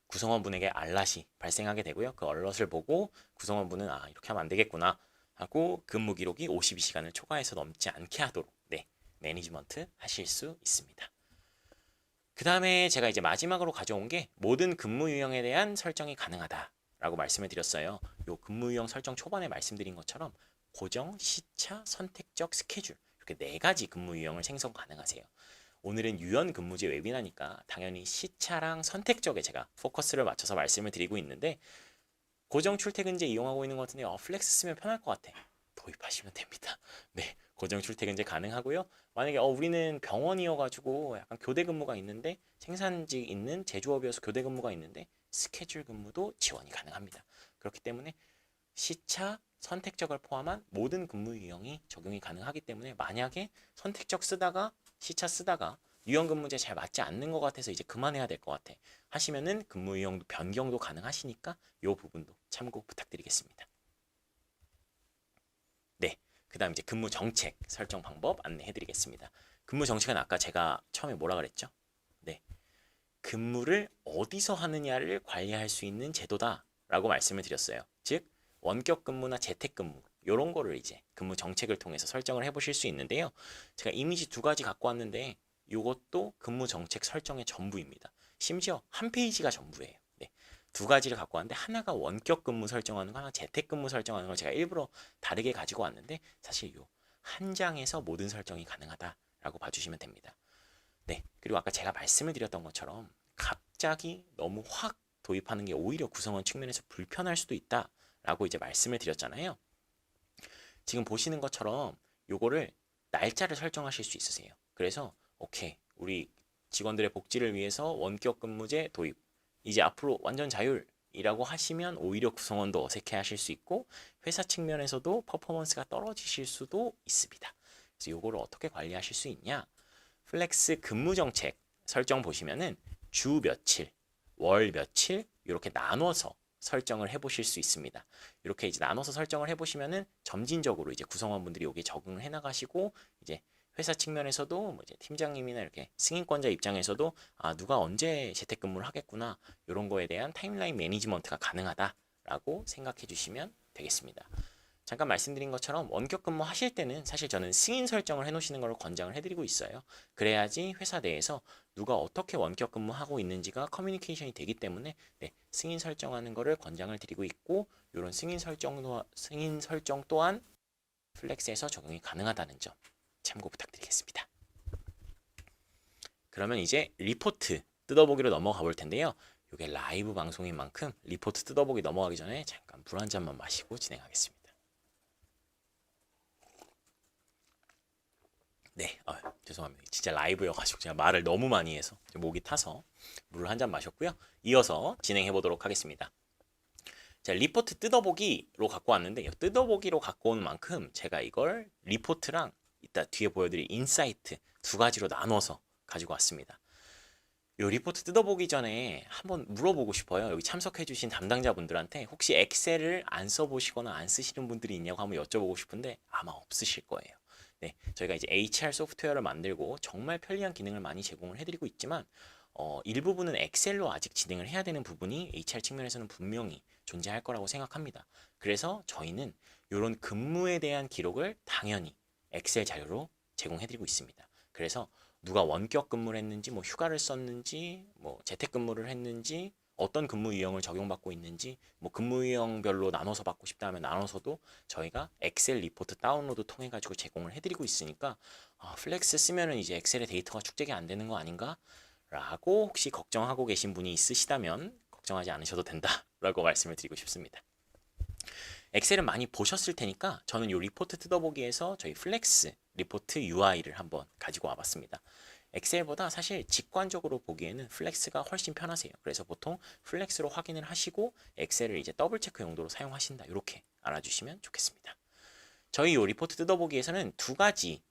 구성원분에게 알럿이 발생하게 되고요. 그 알럿을 보고 구성원분은 이렇게 하면 안 되겠구나 하고 근무 기록이 52시간을 초과해서 넘지 않게 하도록 매니지먼트 하실 수 있습니다. 그 다음에 제가 이제 마지막으로 가져온 게 모든 근무 유형에 대한 설정이 가능하다라고 말씀을 드렸어요. 요 근무 유형 설정 초반에 말씀드린 것처럼 고정, 시차, 선택적 스케줄 이렇게 4가지 근무 유형을 생성 가능하세요. 오늘은 유연 근무제 웨비나니까 당연히 시차랑 선택적에 제가 포커스를 맞춰서 말씀을 드리고 있는데 고정 출퇴근제 이용하고 있는 것 같은데 플렉스 쓰면 편할 것 같아. 도입하시면 됩니다. 네, 고정 출퇴근제 가능하고요. 만약에 우리는 병원이어가지고 약간 교대 근무가 있는데 생산직 있는 제조업이어서 교대 근무가 있는데 스케줄 근무도 지원이 가능합니다. 그렇기 때문에 시차, 선택적을 포함한 모든 근무 유형이 적용이 가능하기 때문에 만약에 선택적 쓰다가 시차 쓰다가 유연 근무제 잘 맞지 않는 것 같아서 이제 그만해야 될 것 같아 하시면은 근무 유형 변경도 가능하시니까 이 부분도 참고 부탁드리겠습니다. 네, 그 다음 이제 근무 정책 설정 방법 안내해드리겠습니다. 근무 정책은 아까 제가 처음에 뭐라 그랬죠? 네, 근무를 어디서 하느냐를 관리할 수 있는 제도다라고 말씀을 드렸어요. 즉 원격 근무나 재택 근무 이런 거를 이제 근무 정책을 통해서 설정을 해보실 수 있는데요. 제가 이미지 2가지 갖고 왔는데 이것도 근무 정책 설정의 전부입니다. 심지어 한 페이지가 전부예요. 네, 2가지를 갖고 왔는데 하나가 원격 근무 설정하는 거, 하나 재택 근무 설정하는 걸 제가 일부러 다르게 가지고 왔는데 사실 요 한 장에서 모든 설정이 가능하다라고 봐주시면 됩니다. 네, 그리고 아까 제가 말씀을 드렸던 것처럼 갑자기 너무 확 도입하는 게 오히려 구성원 측면에서 불편할 수도 있다라고 이제 말씀을 드렸잖아요. 지금 보시는 것처럼 요거를 날짜를 설정하실 수 있으세요. 그래서 오케이, 우리 직원들의 복지를 위해서 원격 근무제 도입. 이제 앞으로 완전 자율이라고 하시면 오히려 구성원도 어색해 하실 수 있고 회사 측면에서도 퍼포먼스가 떨어지실 수도 있습니다. 그래서 요거를 어떻게 관리하실 수 있냐? 플렉스 근무 정책 설정 보시면은 주 며칠, 월 며칠 이렇게 나눠서 설정을 해보실 수 있습니다. 이렇게 이제 나눠서 설정을 해보시면은 점진적으로 이제 구성원분들이 여기에 적응을 해나가시고 이제 회사 측면에서도 뭐 이제 팀장님이나 이렇게 승인권자 입장에서도 누가 언제 재택근무를 하겠구나 이런 거에 대한 타임라인 매니지먼트가 가능하다라고 생각해 주시면 되겠습니다. 잠깐 말씀드린 것처럼 원격 근무 하실 때는 사실 저는 승인 설정을 해놓으시는 걸 권장을 해드리고 있어요. 그래야지 회사 내에서 누가 어떻게 원격 근무하고 있는지가 커뮤니케이션이 되기 때문에 승인 설정하는 거를 권장을 드리고 있고 이런 승인 설정 또한 플렉스에서 적용이 가능하다는 점 참고 부탁드리겠습니다. 그러면 이제 리포트 뜯어보기로 넘어가 볼 텐데요. 이게 라이브 방송인 만큼 리포트 뜯어보기 넘어가기 전에 잠깐 물 한 잔만 마시고 진행하겠습니다. 네, 죄송합니다. 진짜 라이브여가지고 제가 말을 너무 많이 해서 목이 타서 물을 한 잔 마셨고요. 이어서 진행해 보도록 하겠습니다. 자, 리포트 뜯어보기로 갖고 왔는데 뜯어보기로 갖고 온 만큼 제가 이걸 리포트랑 이따 뒤에 보여드릴 인사이트 2가지로 나눠서 가지고 왔습니다. 이 리포트 뜯어보기 전에 한번 물어보고 싶어요. 여기 참석해주신 담당자분들한테 혹시 엑셀을 안 써보시거나 안 쓰시는 분들이 있냐고 한번 여쭤보고 싶은데 아마 없으실 거예요. 네, 저희가 이제 HR 소프트웨어를 만들고 정말 편리한 기능을 많이 제공을 해드리고 있지만 일부분은 엑셀로 아직 진행을 해야 되는 부분이 HR 측면에서는 분명히 존재할 거라고 생각합니다. 그래서 저희는 이런 근무에 대한 기록을 당연히 엑셀 자료로 제공해드리고 있습니다. 그래서 누가 원격 근무를 했는지, 뭐 휴가를 썼는지, 뭐 재택 근무를 했는지, 어떤 근무 유형을 적용받고 있는지, 뭐 근무 유형별로 나눠서 받고 싶다 하면 나눠서도 저희가 엑셀 리포트 다운로드 통해 가지고 제공을 해드리고 있으니까 플렉스 쓰면은 이제 엑셀에 데이터가 축적이 안 되는 거 아닌가? 라고 혹시 걱정하고 계신 분이 있으시다면 걱정하지 않으셔도 된다라고 말씀을 드리고 싶습니다. 엑셀은 많이 보셨을 테니까 저는 이 리포트 뜯어보기에서 저희 플렉스 리포트 UI를 한번 가지고 와봤습니다. 엑셀보다 사실 직관적으로 보기에는 플렉스가 훨씬 편하세요. 그래서 보통 플렉스로 확인을 하시고 엑셀을 이제 더블 체크 용도로 사용하신다. 이렇게 알아주시면 좋겠습니다. 저희 이 리포트 뜯어보기에서는 두 가지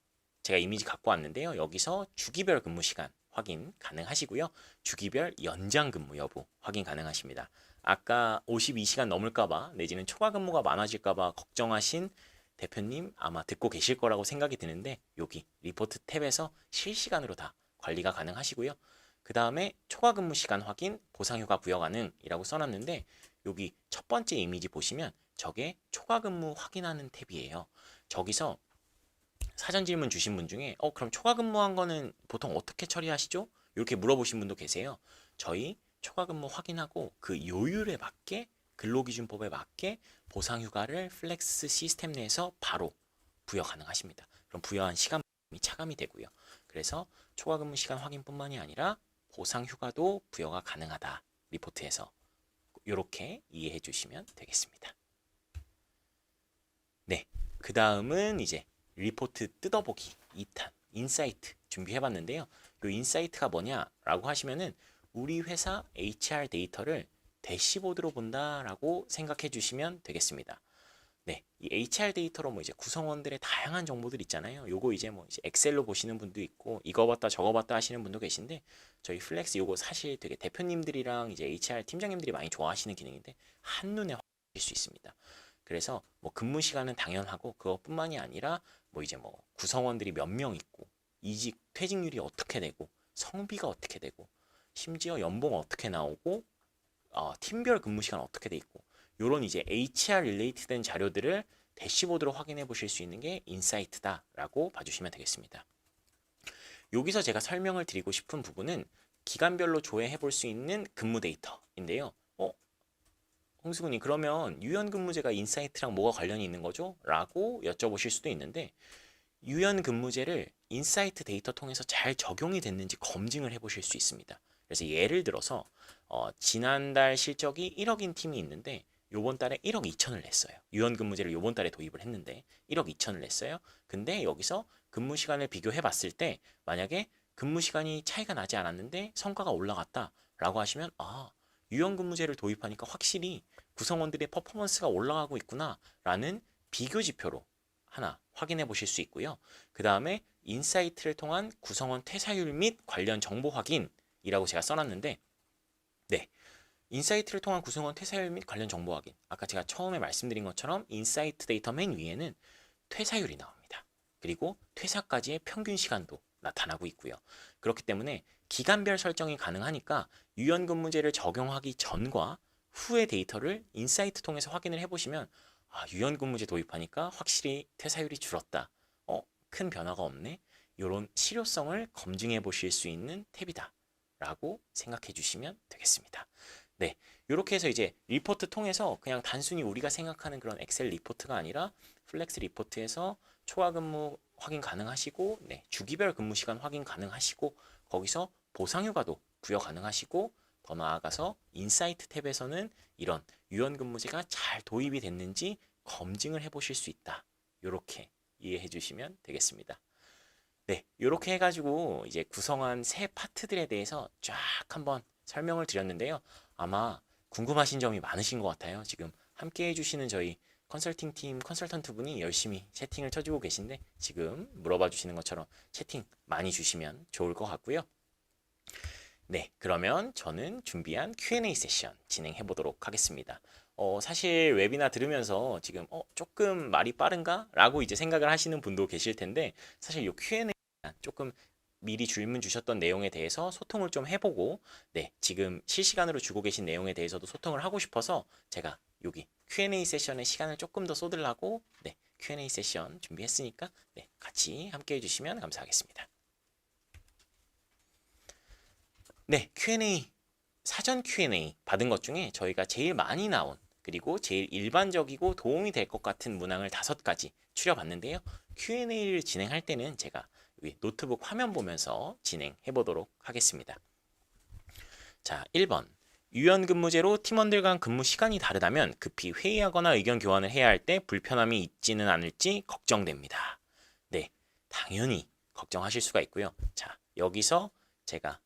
제가 이미지 갖고 왔는데요. 여기서 주기별 근무 시간 확인 가능하시고요. 주기별 연장 근무 여부 확인 가능하십니다. 아까 52시간 넘을까봐 내지는 초과 근무가 많아질까봐 걱정하신 대표님 아마 듣고 계실 거라고 생각이 드는데 여기 리포트 탭에서 실시간으로 다 관리가 가능하시고요. 그 다음에 초과 근무 시간 확인 보상휴가 부여 가능이라고 써놨는데 여기 첫 번째 이미지 보시면 저게 초과 근무 확인하는 탭이에요. 저기서 사전 질문 주신 분 중에 그럼 초과 근무한 거는 보통 어떻게 처리하시죠? 이렇게 물어보신 분도 계세요. 저희 초과 근무 확인하고 그 요율에 맞게 근로기준법에 맞게 보상휴가를 플렉스 시스템 내에서 바로 부여 가능하십니다. 그럼 부여한 시간이 차감이 되고요. 그래서 초과 근무 시간 확인뿐만이 아니라 보상휴가도 부여가 가능하다. 리포트에서 이렇게 이해해 주시면 되겠습니다. 네, 그 다음은 이제 리포트 뜯어보기 2탄 인사이트 준비해봤는데요. 이 인사이트가 뭐냐라고 하시면은 우리 회사 HR 데이터를 대시보드로 본다라고 생각해 주시면 되겠습니다. 네, 이 HR 데이터로 뭐 이제 구성원들의 다양한 정보들 있잖아요. 요거 이제 뭐 이제 엑셀로 보시는 분도 있고 이거 봤다 저거 봤다 하시는 분도 계신데 저희 플렉스 요거 사실 되게 대표님들이랑 이제 HR 팀장님들이 많이 좋아하시는 기능인데 한눈에 확인하실 수 있습니다. 그래서 뭐 근무 시간은 당연하고 그것뿐만이 아니라 뭐 이제 뭐 구성원들이 몇 명 있고 이직 퇴직률이 어떻게 되고 성비가 어떻게 되고 심지어 연봉 어떻게 나오고 팀별 근무 시간 어떻게 돼 있고 요런 이제 HR 릴레이트된 자료들을 대시보드로 확인해 보실 수 있는 게 인사이트다라고 봐주시면 되겠습니다. 여기서 제가 설명을 드리고 싶은 부분은 기간별로 조회해 볼 수 있는 근무 데이터인데요. 홍수근이 그러면 유연근무제가 인사이트랑 뭐가 관련이 있는 거죠? 라고 여쭤보실 수도 있는데 유연근무제를 인사이트 데이터 통해서 잘 적용이 됐는지 검증을 해보실 수 있습니다. 그래서 예를 들어서 지난달 실적이 1억인 팀이 있는데 요번 달에 1억 2천을 냈어요. 유연근무제를 요번 달에 도입을 했는데 1억 2천을 냈어요. 근데 여기서 근무 시간을 비교해 봤을 때 만약에 근무 시간이 차이가 나지 않았는데 성과가 올라갔다 라고 하시면 유연근무제를 도입하니까 확실히 구성원들의 퍼포먼스가 올라가고 있구나 라는 비교 지표로 하나 확인해 보실 수 있고요. 그 다음에 인사이트를 통한 구성원 퇴사율 및 관련 정보 확인이라고 제가 써놨는데 네, 인사이트를 통한 구성원 퇴사율 및 관련 정보 확인 아까 제가 처음에 말씀드린 것처럼 인사이트 데이터 맨 위에는 퇴사율이 나옵니다. 그리고 퇴사까지의 평균 시간도 나타나고 있고요. 그렇기 때문에 기간별 설정이 가능하니까 유연근무제를 적용하기 전과 후의 데이터를 인사이트 통해서 확인을 해보시면 유연근무제 도입하니까 확실히 퇴사율이 줄었다. 큰 변화가 없네. 이런 실효성을 검증해 보실 수 있는 탭이다. 라고 생각해 주시면 되겠습니다. 네, 이렇게 해서 이제 리포트 통해서 그냥 단순히 우리가 생각하는 그런 엑셀 리포트가 아니라 플렉스 리포트에서 초과 근무 확인 가능하시고 주기별 근무 시간 확인 가능하시고 거기서 보상휴가도 부여 가능하시고 더 나아가서 인사이트 탭에서는 이런 유연근무제가 잘 도입이 됐는지 검증을 해보실 수 있다. 이렇게 이해해 주시면 되겠습니다. 네, 이렇게 해가지고 이제 구성한 세 파트들에 대해서 쫙 한번 설명을 드렸는데요. 아마 궁금하신 점이 많으신 것 같아요. 지금 함께 해주시는 저희 컨설팅 팀 컨설턴트 분이 열심히 채팅을 쳐주고 계신데 지금 물어봐 주시는 것처럼 채팅 많이 주시면 좋을 것 같고요. 네, 그러면 저는 준비한 Q&A 세션 진행해 보도록 하겠습니다. 사실 웨비나 들으면서 지금 조금 말이 빠른가? 라고 이제 생각을 하시는 분도 계실 텐데 사실 이 Q&A 조금 미리 질문 주셨던 내용에 대해서 소통을 좀 해보고 지금 실시간으로 주고 계신 내용에 대해서도 소통을 하고 싶어서 제가 여기 Q&A 세션에 시간을 조금 더 쏟으려고 Q&A 세션 준비했으니까 같이 함께 해주시면 감사하겠습니다. 네, Q&A 사전 Q&A 받은 것 중에 저희가 제일 많이 나온 그리고 제일 일반적이고 도움이 될 것 같은 문항을 5가지 추려봤는데요. Q&A를 진행할 때는 제가 노트북 화면 보면서 진행해 보도록 하겠습니다. 자, 1번. 유연근무제로 팀원들 간 근무 시간이 다르다면 급히 회의하거나 의견 교환을 해야 할 때 불편함이 있지는 않을지 걱정됩니다. 네, 당연히 걱정하실 수가 있고요. 자, 여기서 제가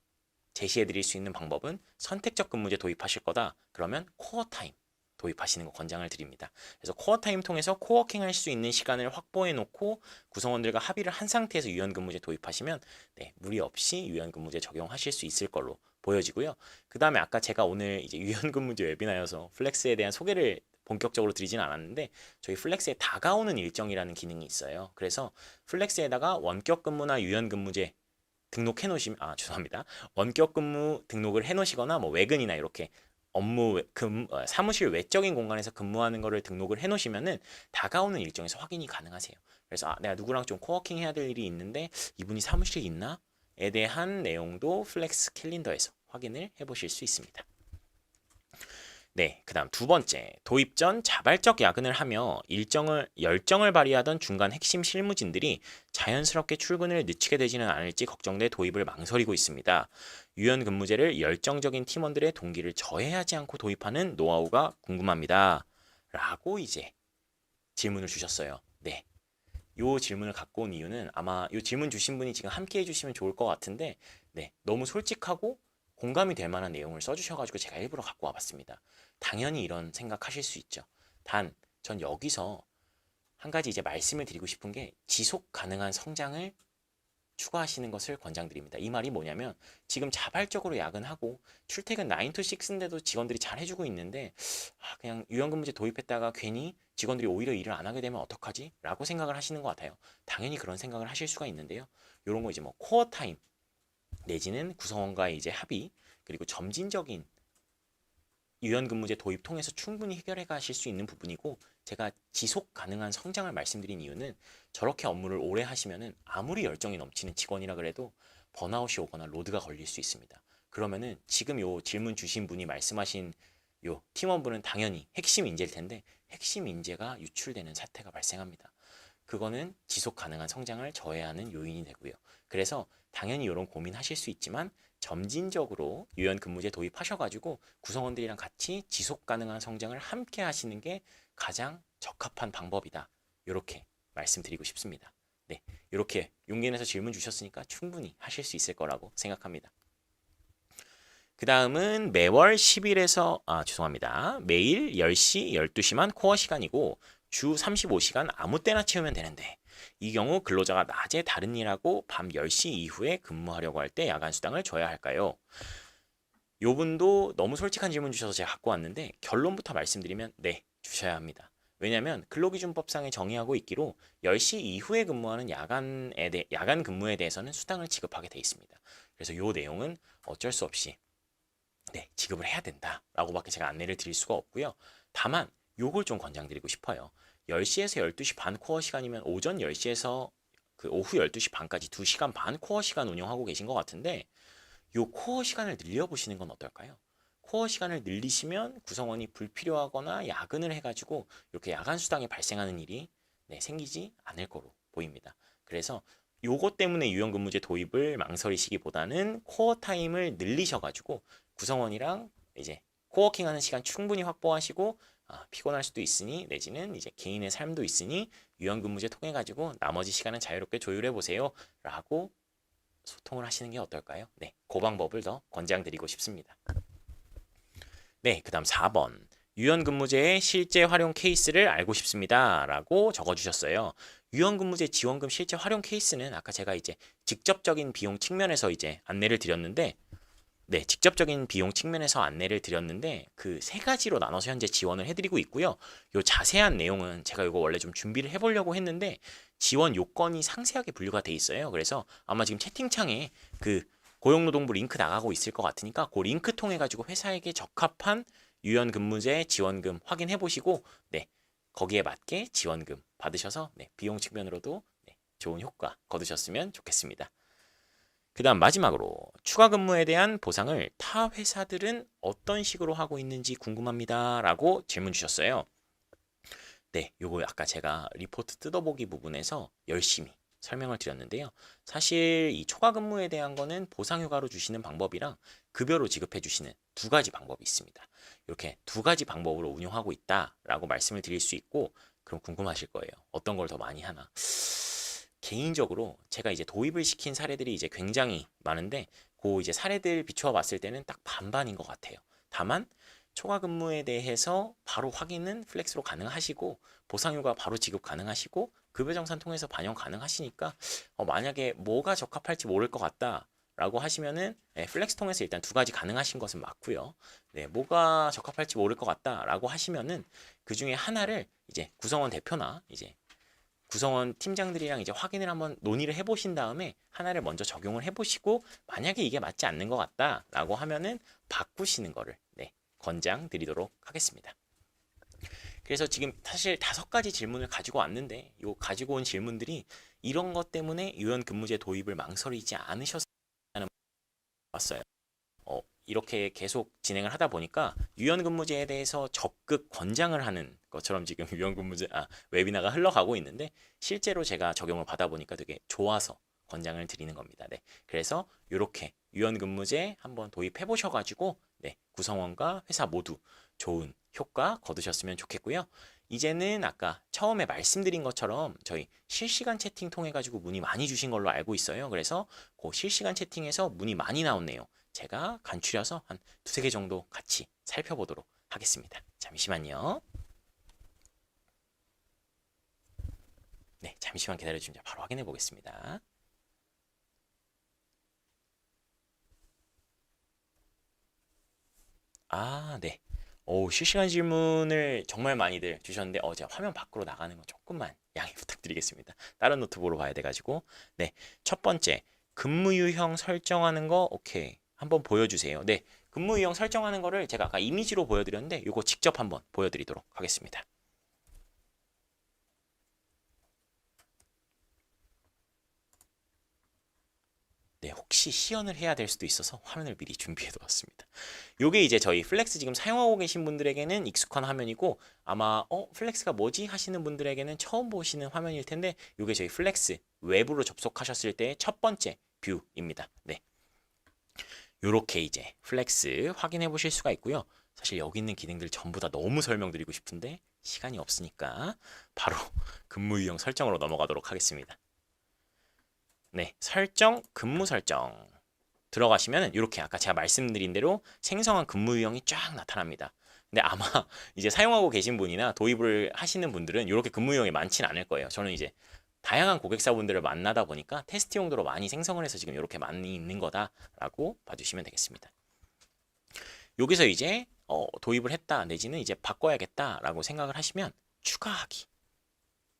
제시해 드릴 수 있는 방법은 선택적 근무제 도입하실 거다. 그러면 코어 타임 도입하시는 거 권장을 드립니다. 그래서 코어 타임 통해서 코워킹 할 수 있는 시간을 확보해 놓고 구성원들과 합의를 한 상태에서 유연근무제 도입하시면 네, 무리 없이 유연근무제 적용하실 수 있을 걸로 보여지고요. 그 다음에 아까 제가 오늘 이제 유연근무제 웨비나여서 플렉스에 대한 소개를 본격적으로 드리진 않았는데 저희 플렉스에 다가오는 일정이라는 기능이 있어요. 그래서 플렉스에다가 원격 근무나 유연근무제 등록해 놓으시면 죄송합니다. 원격 근무 등록을 해 놓으시거나 뭐 외근이나 이렇게 사무실 외적인 공간에서 근무하는 거를 등록을 해 놓으시면은 다가오는 일정에서 확인이 가능하세요. 그래서 내가 누구랑 좀 코워킹 해야 될 일이 있는데 이분이 사무실에 있나?에 대한 내용도 플렉스 캘린더에서 확인을 해 보실 수 있습니다. 네, 그 다음 두 번째, 도입 전 자발적 야근을 하며 열정을 발휘하던 중간 핵심 실무진들이 자연스럽게 출근을 늦추게 되지는 않을지 걱정돼 도입을 망설이고 있습니다. 유연근무제를 열정적인 팀원들의 동기를 저해하지 않고 도입하는 노하우가 궁금합니다. 라고 이제 질문을 주셨어요. 네. 요 질문을 갖고 온 이유는 아마 요 질문 주신 분이 지금 함께 해주시면 좋을 것 같은데, 네. 너무 솔직하고 공감이 될 만한 내용을 써주셔가지고 제가 일부러 갖고 와봤습니다. 당연히 이런 생각하실 수 있죠. 단, 전 여기서 한 가지 이제 말씀을 드리고 싶은 게 지속 가능한 성장을 추가하시는 것을 권장드립니다. 이 말이 뭐냐면 지금 자발적으로 야근하고 출퇴근 9 to 6인데도 직원들이 잘 해주고 있는데 그냥 유연근무제 도입했다가 괜히 직원들이 오히려 일을 안 하게 되면 어떡하지? 라고 생각을 하시는 것 같아요. 당연히 그런 생각을 하실 수가 있는데요. 이런 거 이제 뭐 코어 타임 내지는 구성원과의 이제 합의 그리고 점진적인 유연근무제 도입 통해서 충분히 해결해 가실 수 있는 부분이고 제가 지속 가능한 성장을 말씀드린 이유는 저렇게 업무를 오래 하시면은 아무리 열정이 넘치는 직원이라 그래도 번아웃이 오거나 로드가 걸릴 수 있습니다. 그러면은 지금 요 질문 주신 분이 말씀하신 요 팀원분은 당연히 핵심 인재일 텐데 핵심 인재가 유출되는 사태가 발생합니다. 그거는 지속 가능한 성장을 저해하는 요인이 되고요. 그래서 당연히 이런 고민하실 수 있지만 점진적으로 유연근무제 도입하셔가지고 구성원들이랑 같이 지속 가능한 성장을 함께 하시는 게 가장 적합한 방법이다. 이렇게 말씀드리고 싶습니다. 네, 이렇게 용기 내서 질문 주셨으니까 충분히 하실 수 있을 거라고 생각합니다. 그 다음은 매월 10일에서 죄송합니다. 매일 10시, 12시만 코어 시간이고 주 35시간 아무 때나 채우면 되는데 이 경우 근로자가 낮에 다른 일하고 밤 10시 이후에 근무하려고 할 때 야간 수당을 줘야 할까요? 요 분도 너무 솔직한 질문 주셔서 제가 갖고 왔는데 결론부터 말씀드리면 네, 주셔야 합니다. 왜냐하면 근로기준법상에 정의하고 있기로 10시 이후에 근무하는 야간 근무에 대해서는 수당을 지급하게 돼 있습니다. 그래서 요 내용은 어쩔 수 없이 네, 지급을 해야 된다라고밖에 제가 안내를 드릴 수가 없고요. 다만 요걸 좀 권장드리고 싶어요. 10시에서 12시 반 코어 시간이면 오전 10시에서 그 오후 12시 반까지 2시간 반 코어 시간 운영하고 계신 것 같은데 요 코어 시간을 늘려보시는 건 어떨까요? 코어 시간을 늘리시면 구성원이 불필요하거나 야근을 해가지고 이렇게 야간 수당이 발생하는 일이 네, 생기지 않을 거로 보입니다. 그래서 요것 때문에 유연근무제 도입을 망설이시기보다는 코어 타임을 늘리셔가지고 구성원이랑 이제 코워킹하는 시간 충분히 확보하시고 피곤할 수도 있으니 내지는 이제 개인의 삶도 있으니 유연근무제 통해 가지고 나머지 시간은 자유롭게 조율해 보세요 라고 소통을 하시는 게 어떨까요? 네, 그 방법을 더 권장드리고 싶습니다. 네, 그 다음 4번 유연근무제의 실제 활용 케이스를 알고 싶습니다 라고 적어주셨어요. 유연근무제 지원금 실제 활용 케이스는 아까 제가 이제 직접적인 비용 측면에서 이제 안내를 드렸는데 네, 직접적인 비용 측면에서 안내를 드렸는데 그 세 가지로 나눠서 현재 지원을 해드리고 있고요. 요 자세한 내용은 제가 이거 원래 좀 준비를 해보려고 했는데 지원 요건이 상세하게 분류가 돼 있어요. 그래서 아마 지금 채팅창에 그 고용노동부 링크 나가고 있을 것 같으니까 그 링크 통해 가지고 회사에게 적합한 유연근무제 지원금 확인해 보시고 네, 거기에 맞게 지원금 받으셔서 네, 비용 측면으로도 네, 좋은 효과 거두셨으면 좋겠습니다. 그 다음 마지막으로 추가 근무에 대한 보상을 타 회사들은 어떤 식으로 하고 있는지 궁금합니다 라고 질문 주셨어요. 네, 요거 아까 제가 리포트 뜯어보기 부분에서 열심히 설명을 드렸는데요. 사실 이 초과 근무에 대한 거는 보상휴가로 주시는 방법이랑 급여로 지급해 주시는 두 가지 방법이 있습니다. 이렇게 두 가지 방법으로 운영하고 있다라고 말씀을 드릴 수 있고, 그럼 궁금하실 거예요. 어떤 걸 더 많이 하나? 개인적으로 제가 이제 도입을 시킨 사례들이 이제 굉장히 많은데, 그 이제 사례들 비추어 봤을 때는 딱 반반인 것 같아요. 다만 초과 근무에 대해서 바로 확인은 플렉스로 가능하시고, 보상휴가 바로 지급 가능하시고, 급여 정산 통해서 반영 가능하시니까 만약에 뭐가 적합할지 모를 것 같다 라고 하시면은 플렉스 통해서 일단 두 가지 가능하신 것은 맞고요. 네, 뭐가 적합할지 모를 것 같다라고 하시면은 그 중에 하나를 이제 구성원 대표나 이제 구성원 팀장들이랑 이제 확인을 한번 논의를 해보신 다음에 하나를 먼저 적용을 해보시고, 만약에 이게 맞지 않는 것 같다라고 하면은 바꾸시는 거를 권장 드리도록 하겠습니다. 그래서 지금 사실 5가지 질문을 가지고 왔는데, 요 가지고 온 질문들이 이런 것 때문에 유연근무제 도입을 망설이지 않으셨다는 왔어요. 이렇게 계속 진행을 하다 보니까 유연근무제에 대해서 적극 권장을 하는 것처럼 지금 웨비나가 흘러가고 있는데, 실제로 제가 적용을 받아보니까 되게 좋아서 권장을 드리는 겁니다. 네, 그래서 이렇게 유연근무제 한번 도입해 보셔가지고 구성원과 회사 모두 좋은 효과 거두셨으면 좋겠고요. 이제는 아까 처음에 말씀드린 것처럼 저희 실시간 채팅 통해 가지고 문의 많이 주신 걸로 알고 있어요. 그래서 그 실시간 채팅에서 문의 많이 나온 내용 제가 간추려서 한 2-3개 정도 같이 살펴보도록 하겠습니다. 잠시만요. 네, 잠시만 기다려주시면 바로 확인해 보겠습니다. 네. 실시간 질문을 정말 많이들 주셨는데 제가 화면 밖으로 나가는 거 조금만 양해 부탁드리겠습니다. 다른 노트북으로 봐야 돼가지고. 네, 첫 번째 근무 유형 설정하는 거 오케이. 한번 보여주세요. 네, 근무 유형 설정하는 거를 제가 아까 이미지로 보여드렸는데 이거 직접 한번 보여드리도록 하겠습니다. 네, 혹시 시연을 해야 될 수도 있어서 화면을 미리 준비해 두었습니다. 요게 이제 저희 플렉스 지금 사용하고 계신 분들에게는 익숙한 화면이고, 아마 플렉스가 뭐지 하시는 분들에게는 처음 보시는 화면일 텐데, 요게 저희 플렉스 외부로 접속하셨을 때 첫 번째 뷰입니다. 네, 요렇게 이제 플렉스 확인해 보실 수가 있고요. 사실 여기 있는 기능들 전부 다 너무 설명드리고 싶은데 시간이 없으니까 바로 근무 유형 설정으로 넘어가도록 하겠습니다. 네, 설정, 근무 설정 들어가시면 이렇게 아까 제가 말씀드린 대로 생성한 근무 유형이 쫙 나타납니다. 근데 아마 이제 사용하고 계신 분이나 도입을 하시는 분들은 이렇게 근무 유형이 많지는 않을 거예요. 저는 이제 다양한 고객사분들을 만나다 보니까 테스트 용도로 많이 생성을 해서 지금 이렇게 많이 있는 거다라고 봐주시면 되겠습니다. 여기서 이제 도입을 했다 내지는 이제 바꿔야겠다라고 생각을 하시면 추가하기,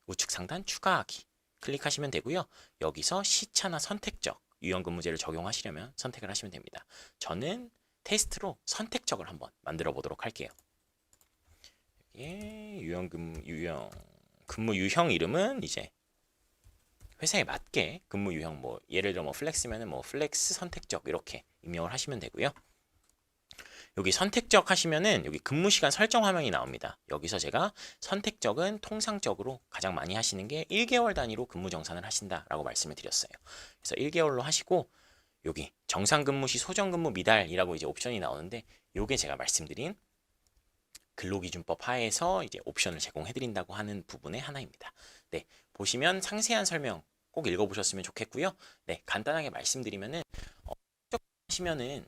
우측 상단 추가하기 클릭하시면 되고요. 여기서 시차나 선택적 유연근무제를 적용하시려면 선택을 하시면 됩니다. 저는 테스트로 선택적을 한번 만들어 보도록 할게요. 근무 유형 이름은 이제 회사에 맞게 근무 유형 예를 들어 플렉스면은 플렉스 선택적 이렇게 입력을 하시면 되고요. 여기 선택적 하시면은 여기 근무 시간 설정 화면이 나옵니다. 여기서 제가 선택적은 통상적으로 가장 많이 하시는 게 1개월 단위로 근무 정산을 하신다라고 말씀을 드렸어요. 그래서 1개월로 하시고, 여기 정상 근무 시 소정 근무 미달이라고 이제 옵션이 나오는데, 요게 제가 말씀드린 근로기준법 하에서 이제 옵션을 제공해 드린다고 하는 부분의 하나입니다. 네, 보시면 상세한 설명 꼭 읽어보셨으면 좋겠고요. 네, 간단하게 말씀드리면은 하시면은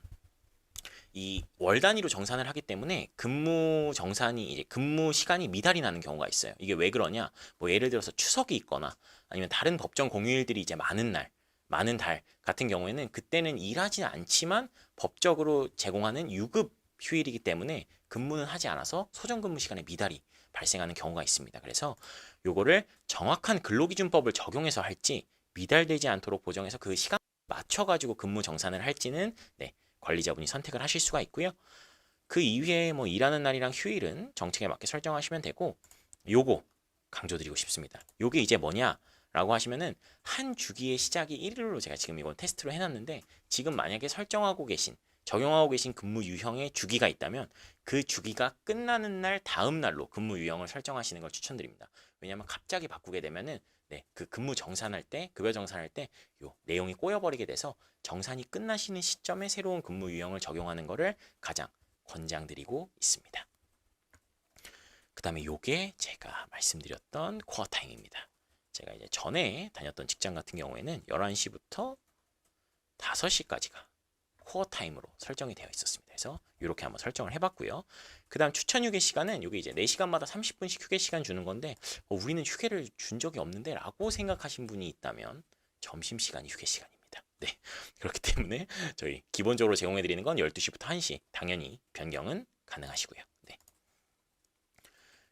이 월 단위로 정산을 하기 때문에 근무 정산이 이제 근무 시간이 미달이 나는 경우가 있어요. 이게 왜 그러냐? 예를 들어서 추석이 있거나 아니면 다른 법정 공휴일들이 이제 많은 날, 많은 달 같은 경우에는 그때는 일하지 않지만 법적으로 제공하는 유급 휴일이기 때문에 근무는 하지 않아서 소정 근무 시간에 미달이 발생하는 경우가 있습니다. 그래서 요거를 정확한 근로기준법을 적용해서 할지 미달되지 않도록 보정해서 그 시간 맞춰가지고 근무 정산을 할지는 관리자분이 선택을 하실 수가 있고요. 그 이후에 일하는 날이랑 휴일은 정책에 맞게 설정하시면 되고, 요거 강조드리고 싶습니다. 요게 이제 뭐냐라고 하시면은 한 주기의 시작이 1일로 제가 지금 이건 테스트로 해놨는데, 지금 만약에 설정하고 계신 적용하고 계신 근무 유형의 주기가 있다면 그 주기가 끝나는 날 다음 날로 근무 유형을 설정하시는 걸 추천드립니다. 왜냐하면 갑자기 바꾸게 되면은 네, 그 근무 정산할 때, 급여 정산할 때 요 내용이 꼬여버리게 돼서 정산이 끝나시는 시점에 새로운 근무 유형을 적용하는 것을 가장 권장드리고 있습니다. 그 다음에 요게 제가 말씀드렸던 코어 타임입니다. 제가 이제 전에 다녔던 직장 같은 경우에는 11시부터 5시까지가 코어 타임으로 설정이 되어 있었습니다. 그래서 이렇게 한번 설정을 해봤고요. 그 다음 추천 휴게 시간은 이게 이제 4시간마다 30분씩 휴게 시간 주는 건데 우리는 휴게를 준 적이 없는데 라고 생각하신 분이 있다면 점심시간이 휴게 시간입니다. 네, 그렇기 때문에 저희 기본적으로 제공해드리는 건 12시부터 1시 당연히 변경은 가능하시고요. 네.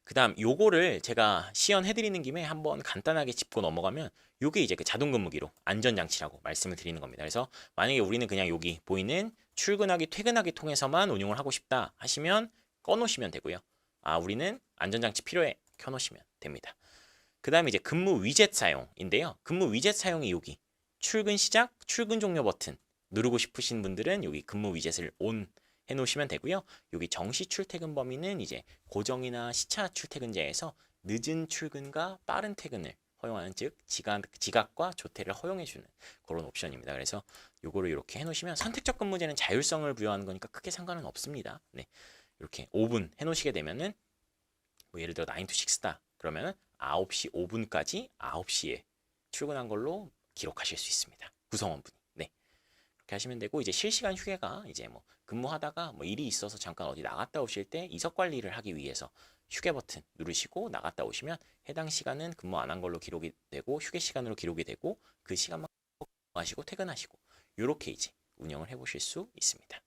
그 다음 요거를 제가 시연해드리는 김에 한번 간단하게 짚고 넘어가면 요게 이제 그 자동근무기로 안전장치라고 말씀을 드리는 겁니다. 그래서 만약에 우리는 그냥 여기 보이는 출근하기 퇴근하기 통해서만 운용을 하고 싶다 하시면 꺼놓으시면 되고요. 우리는 안전장치 필요해 켜놓으시면 됩니다. 그 다음에 이제 근무 위젯 사용인데요. 근무 위젯 사용이 여기 출근 시작, 출근 종료 버튼 누르고 싶으신 분들은 여기 근무 위젯을 온 해놓으시면 되고요. 여기 정시 출퇴근 범위는 이제 고정이나 시차 출퇴근제에서 늦은 출근과 빠른 퇴근을 허용하는 즉 지각과 조퇴를 허용해주는 그런 옵션입니다. 그래서 요거를 이렇게 해놓으시면 선택적 근무제는 자율성을 부여하는 거니까 크게 상관은 없습니다. 네, 이렇게 5분 해놓으시게 되면은 뭐 예를 들어 9 to 6다 그러면은 9시 5분까지 9시에 출근한 걸로 기록하실 수 있습니다. 구성원분이. 네. 그렇게 하시면 되고 이제 실시간 휴게가 이제 뭐 근무하다가 뭐 일이 있어서 잠깐 어디 나갔다 오실 때 이석 관리를 하기 위해서 휴게 버튼 누르시고 나갔다 오시면 해당 시간은 근무 안 한 걸로 기록이 되고 휴게 시간으로 기록이 되고 그 시간만 하시고 퇴근하시고 이렇게 이제 운영을 해보실 수 있습니다.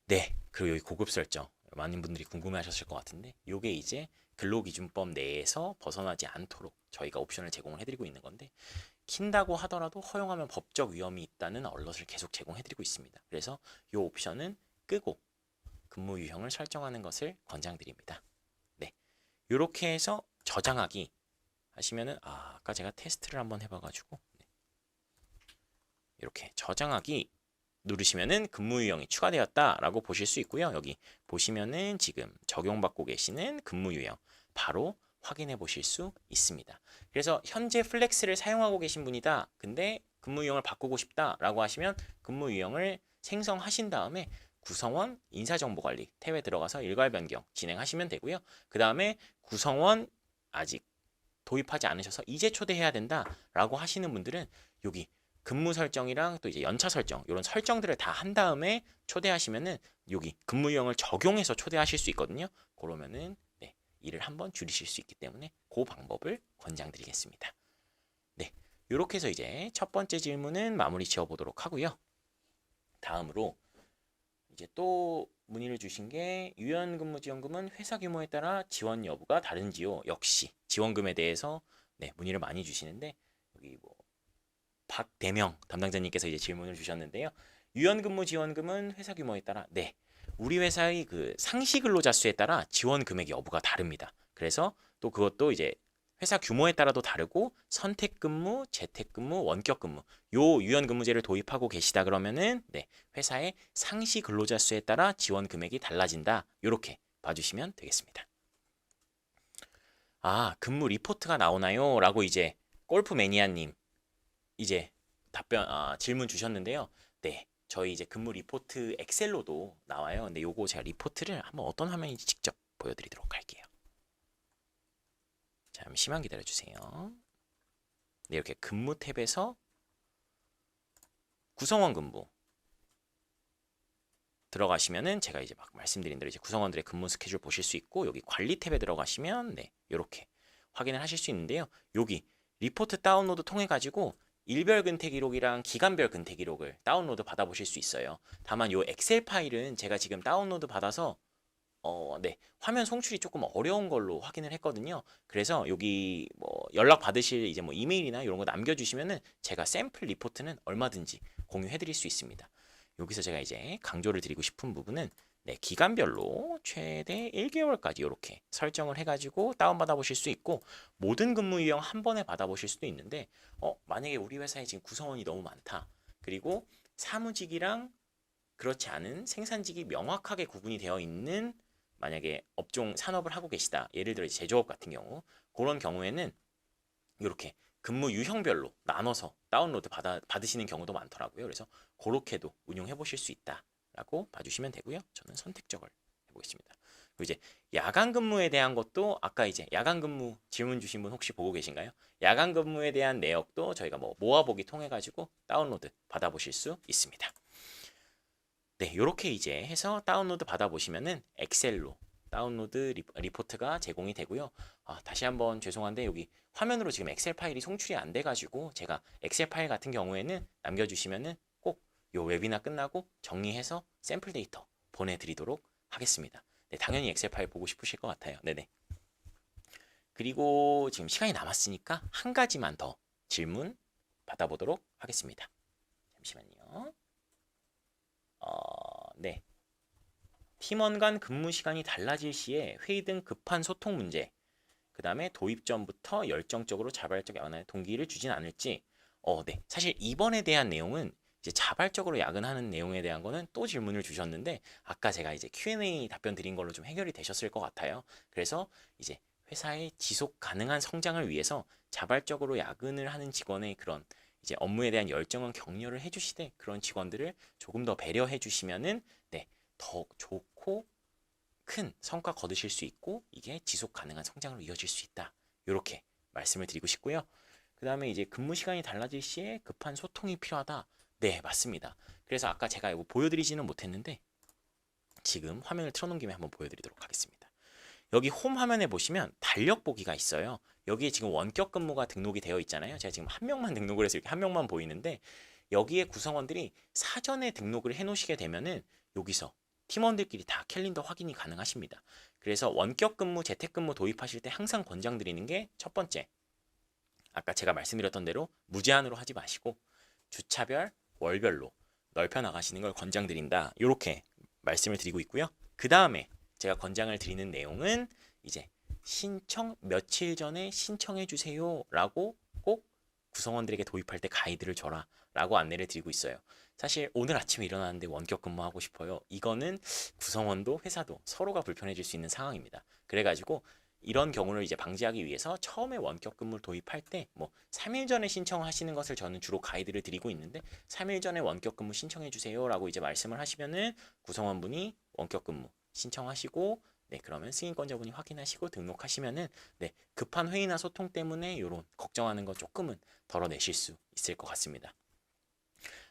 네, 그리고 여기 고급 설정 많은 분들이 궁금해하셨을 것 같은데 이게 이제 근로기준법 내에서 벗어나지 않도록 저희가 옵션을 제공을 해드리고 있는 건데 킨다고 하더라도 허용하면 법적 위험이 있다는 얼럿을 계속 제공해드리고 있습니다. 그래서 이 옵션은 끄고 근무 유형을 설정하는 것을 권장드립니다. 네, 이렇게 해서 저장하기 하시면은 아까 제가 테스트를 한번 해봐가지고 네. 이렇게 저장하기 누르시면은 근무 유형이 추가되었다라고 보실 수 있고요. 여기 보시면은 지금 적용받고 계시는 근무 유형 바로 확인해 보실 수 있습니다. 그래서 현재 플렉스를 사용하고 계신 분이다. 근데 근무 유형을 바꾸고 싶다라고 하시면 근무 유형을 생성하신 다음에 구성원 인사정보관리 탭에 들어가서 일괄 변경 진행하시면 되고요. 그 다음에 구성원 아직 도입하지 않으셔서 이제 초대해야 된다라고 하시는 분들은 여기 근무 설정이랑 또 이제 연차 설정 이런 설정들을 다 한 다음에 초대하시면은 여기 근무 유형을 적용해서 초대하실 수 있거든요. 그러면은 네, 일을 한번 줄이실 수 있기 때문에 그 방법을 권장드리겠습니다. 네, 이렇게 해서 이제 첫 번째 질문은 마무리 지어보도록 하고요. 다음으로 이제 또 문의를 주신 게 유연근무지원금은 회사 규모에 따라 지원 여부가 다른지요? 역시 지원금에 대해서 네, 문의를 많이 주시는데 여기 뭐 박대명 담당자님께서 이제 질문을 주셨는데요. 유연근무 지원금은 회사 규모에 따라 네, 우리 회사의 그 상시 근로자 수에 따라 지원 금액 여부가 다릅니다. 그래서 또 그것도 이제 회사 규모에 따라도 다르고 선택근무, 재택근무, 원격근무 요 유연근무제를 도입하고 계시다 그러면은 네, 회사의 상시 근로자 수에 따라 지원 금액이 달라진다. 요렇게 봐주시면 되겠습니다. 근무 리포트가 나오나요? 라고 이제 골프 매니아님 이제 질문 주셨는데요. 네, 저희 이제 근무 리포트 엑셀로도 나와요. 근데 요거 제가 리포트를 한번 어떤 화면인지 직접 보여드리도록 할게요. 잠시만 기다려주세요. 네, 이렇게 근무 탭에서 구성원 근무 들어가시면은 제가 이제 막 말씀드린 대로 이제 구성원들의 근무 스케줄 보실 수 있고 여기 관리 탭에 들어가시면 네, 이렇게 확인을 하실 수 있는데요. 여기 리포트 다운로드 통해 가지고 일별 근태 기록이랑 기간별 근태 기록을 다운로드 받아보실 수 있어요. 다만 요 엑셀 파일은 제가 지금 다운로드 받아서 네, 화면 송출이 조금 어려운 걸로 확인을 했거든요. 그래서 여기 뭐 연락 받으실 이제 뭐 이메일이나 이런 거 남겨주시면은 제가 샘플 리포트는 얼마든지 공유해드릴 수 있습니다. 여기서 제가 이제 강조를 드리고 싶은 부분은 네, 기간별로 최대 1개월까지 이렇게 설정을 해가지고 다운받아 보실 수 있고 모든 근무 유형 한 번에 받아보실 수도 있는데 만약에 우리 회사에 지금 구성원이 너무 많다. 그리고 사무직이랑 그렇지 않은 생산직이 명확하게 구분이 되어 있는 만약에 업종 산업을 하고 계시다. 예를 들어 제조업 같은 경우 그런 경우에는 이렇게 근무 유형별로 나눠서 다운로드 받으시는 경우도 많더라고요. 그래서 그렇게도 운용해 보실 수 있다라고 봐주시면 되고요. 저는 선택적을 해보겠습니다. 그리고 이제 야간 근무에 대한 것도 아까 이제 야간 근무 질문 주신 분 혹시 보고 계신가요? 야간 근무에 대한 내역도 저희가 뭐 모아보기 통해 가지고 다운로드 받아보실 수 있습니다. 네, 이렇게 이제 해서 다운로드 받아보시면은 엑셀로 다운로드 리포트가 제공이 되고요. 다시 한번 죄송한데 여기 화면으로 지금 엑셀 파일이 송출이 안 돼가지고 제가 엑셀 파일 같은 경우에는 남겨주시면은 꼭 요 웨비나 끝나고 정리해서 샘플 데이터 보내드리도록 하겠습니다. 네, 당연히 엑셀 파일 보고 싶으실 것 같아요. 네네. 그리고 지금 시간이 남았으니까 한 가지만 더 질문 받아보도록 하겠습니다. 잠시만요. 네. 팀원 간 근무 시간이 달라질 시에 회의 등 급한 소통 문제, 그 다음에 도입 전부터 열정적으로 자발적 야근에 동기를 주진 않을지. 네. 사실 이번에 대한 내용은 이제 자발적으로 야근하는 내용에 대한 거는 또 질문을 주셨는데 아까 제가 이제 Q&A 답변 드린 걸로 좀 해결이 되셨을 것 같아요. 그래서 이제 회사의 지속 가능한 성장을 위해서 자발적으로 야근을 하는 직원의 그런 이제 업무에 대한 열정은 격려를 해주시되 그런 직원들을 조금 더 배려해 주시면은 네, 더 좋고 큰 성과 거두실 수 있고 이게 지속 가능한 성장으로 이어질 수 있다. 이렇게 말씀을 드리고 싶고요. 그 다음에 이제 근무 시간이 달라질 시에 급한 소통이 필요하다. 네, 맞습니다. 그래서 아까 제가 이거 보여드리지는 못했는데 지금 화면을 틀어놓은 김에 한번 보여드리도록 하겠습니다. 여기 홈 화면에 보시면 달력 보기가 있어요. 여기에 지금 원격 근무가 등록이 되어 있잖아요. 제가 지금 한 명만 등록을 해서 이렇게 한 명만 보이는데 여기에 구성원들이 사전에 등록을 해 놓으시게 되면은 여기서 팀원들끼리 다 캘린더 확인이 가능하십니다. 그래서 원격 근무, 재택 근무 도입하실 때 항상 권장드리는 게 첫 번째, 아까 제가 말씀드렸던 대로 무제한으로 하지 마시고 주차별, 월별로 넓혀 나가시는 걸 권장드린다. 이렇게 말씀을 드리고 있고요. 그 다음에 제가 권장을 드리는 내용은 이제 신청 며칠 전에 신청해 주세요 라고 꼭 구성원들에게 도입할 때 가이드를 줘라 라고 안내를 드리고 있어요. 사실 오늘 아침에 일어났는데 원격 근무하고 싶어요. 이거는 구성원도 회사도 서로가 불편해질 수 있는 상황입니다. 그래가지고 이런 경우를 이제 방지하기 위해서 처음에 원격 근무를 도입할 때 뭐 3일 전에 신청하시는 것을 저는 주로 가이드를 드리고 있는데 3일 전에 원격 근무 신청해 주세요라고 이제 말씀을 하시면은 구성원분이 원격 근무 신청하시고 네, 그러면 승인권자분이 확인하시고 등록하시면은 네, 급한 회의나 소통 때문에 이런 걱정하는 거 조금은 덜어내실 수 있을 것 같습니다.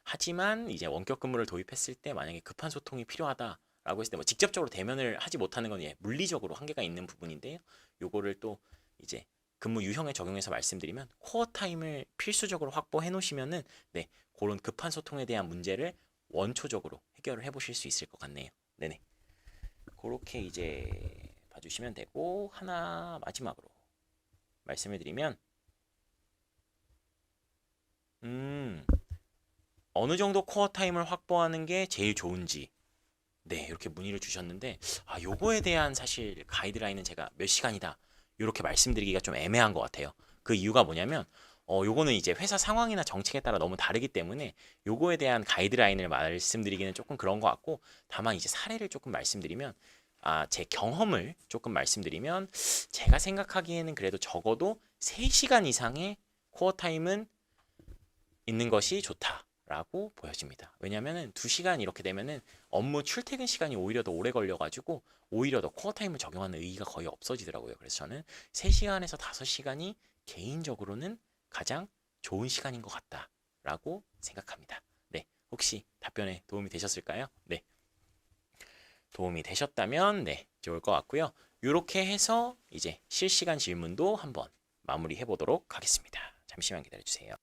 하지만 이제 원격 근무를 도입했을 때 만약에 급한 소통이 필요하다라고 했을 때 뭐 직접적으로 대면을 하지 못하는 건 예, 물리적으로 한계가 있는 부분인데요. 요거를 또 이제 근무 유형에 적용해서 말씀드리면 코어 타임을 필수적으로 확보해 놓으시면은 네, 그런 급한 소통에 대한 문제를 원초적으로 해결을 해 보실 수 있을 것 같네요. 네네. 그렇게 이제 봐주시면 되고 하나 마지막으로 말씀을 드리면 어느 정도 코어 타임을 확보하는 게 제일 좋은지 네 이렇게 문의를 주셨는데 요거에 대한 사실 가이드라인은 제가 몇 시간이다 이렇게 말씀드리기가 좀 애매한 것 같아요. 그 이유가 뭐냐면 요거는 이제 회사 상황이나 정책에 따라 너무 다르기 때문에 요거에 대한 가이드라인을 말씀드리기는 조금 그런 것 같고 다만 이제 사례를 조금 말씀드리면 제 경험을 조금 말씀드리면 제가 생각하기에는 그래도 적어도 3시간 이상의 코어 타임은 있는 것이 좋다라고 보여집니다. 왜냐면은 2시간 이렇게 되면은 업무 출퇴근 시간이 오히려 더 오래 걸려가지고 오히려 더 코어 타임을 적용하는 의의가 거의 없어지더라고요. 그래서 저는 3시간에서 5시간이 개인적으로는 가장 좋은 시간인 것 같다라고 생각합니다. 네, 혹시 답변에 도움이 되셨을까요? 네, 도움이 되셨다면 네, 좋을 것 같고요. 이렇게 해서 이제 실시간 질문도 한번 마무리해 보도록 하겠습니다. 잠시만 기다려 주세요.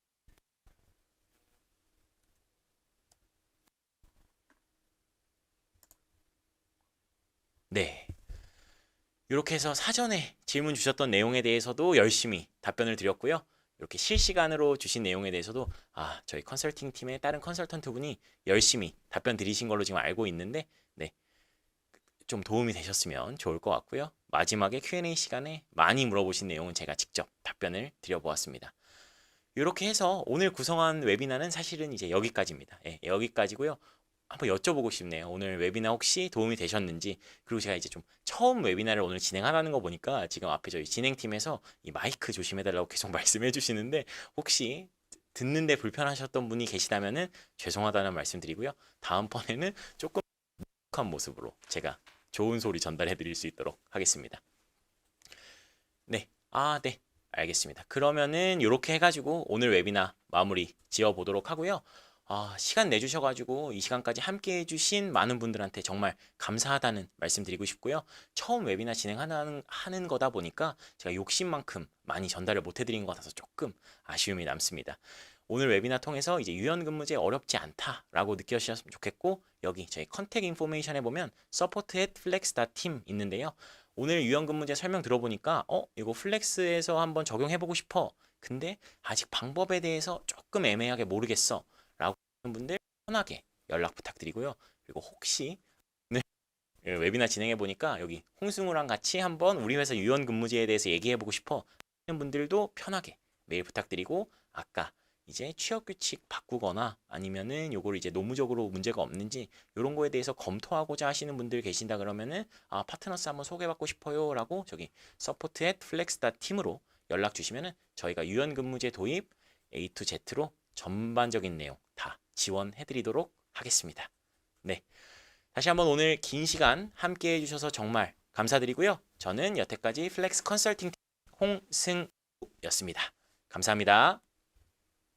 네. 이렇게 해서 사전에 질문 주셨던 내용에 대해서도 열심히 답변을 드렸고요. 이렇게 실시간으로 주신 내용에 대해서도 저희 컨설팅 팀의 다른 컨설턴트 분이 열심히 답변 드리신 걸로 지금 알고 있는데 네. 좀 도움이 되셨으면 좋을 것 같고요. 마지막에 Q&A 시간에 많이 물어보신 내용은 제가 직접 답변을 드려보았습니다. 이렇게 해서 오늘 구성한 웨비나는 사실은 이제 여기까지입니다. 예, 여기까지고요. 한번 여쭤보고 싶네요. 오늘 웨비나 혹시 도움이 되셨는지. 그리고 제가 이제 좀 처음 웨비나를 오늘 진행하라는 거 보니까 지금 앞에 저희 진행팀에서 이 마이크 조심해달라고 계속 말씀해 주시는데 혹시 듣는데 불편하셨던 분이 계시다면은 죄송하다는 말씀 드리고요. 다음번에는 조금 한 모습으로 제가 좋은 소리 전달해 드릴 수 있도록 하겠습니다. 네. 네. 알겠습니다. 그러면은 이렇게 해가지고 오늘 웨비나 마무리 지어 보도록 하고요. 시간 내주셔가지고 이 시간까지 함께 해주신 많은 분들한테 정말 감사하다는 말씀 드리고 싶고요. 처음 웨비나 하는 거다 보니까 제가 욕심만큼 많이 전달을 못 해드린 것 같아서 조금 아쉬움이 남습니다. 오늘 웨비나 통해서 이제 유연근무제 어렵지 않다라고 느껴주셨으면 좋겠고, 여기 저희 컨택 인포메이션에 보면 support@flex.team 있는데요. 오늘 유연근무제 설명 들어보니까 이거 플렉스에서 한번 적용해보고 싶어. 근데 아직 방법에 대해서 조금 애매하게 모르겠어. 라고 하는 분들 편하게 연락 부탁드리고요. 그리고 혹시 오늘 웨비나 진행해보니까 여기 홍승우랑 같이 한번 우리 회사 유연근무제에 대해서 얘기해보고 싶어 하는 분들도 편하게 메일 부탁드리고, 아까 이제 취업 규칙 바꾸거나 아니면은 요거를 이제 노무적으로 문제가 없는지 이런 거에 대해서 검토하고자 하시는 분들 계신다 그러면은 파트너스 한번 소개받고 싶어요라고 저기 support@flex.team으로 연락 주시면은 저희가 유연근무제 도입 A to Z로 전반적인 내용 다 지원해드리도록 하겠습니다. 네, 다시 한번 오늘 긴 시간 함께 해주셔서 정말 감사드리고요. 저는 여태까지 플렉스 컨설팅 팀 홍승우였습니다. 감사합니다.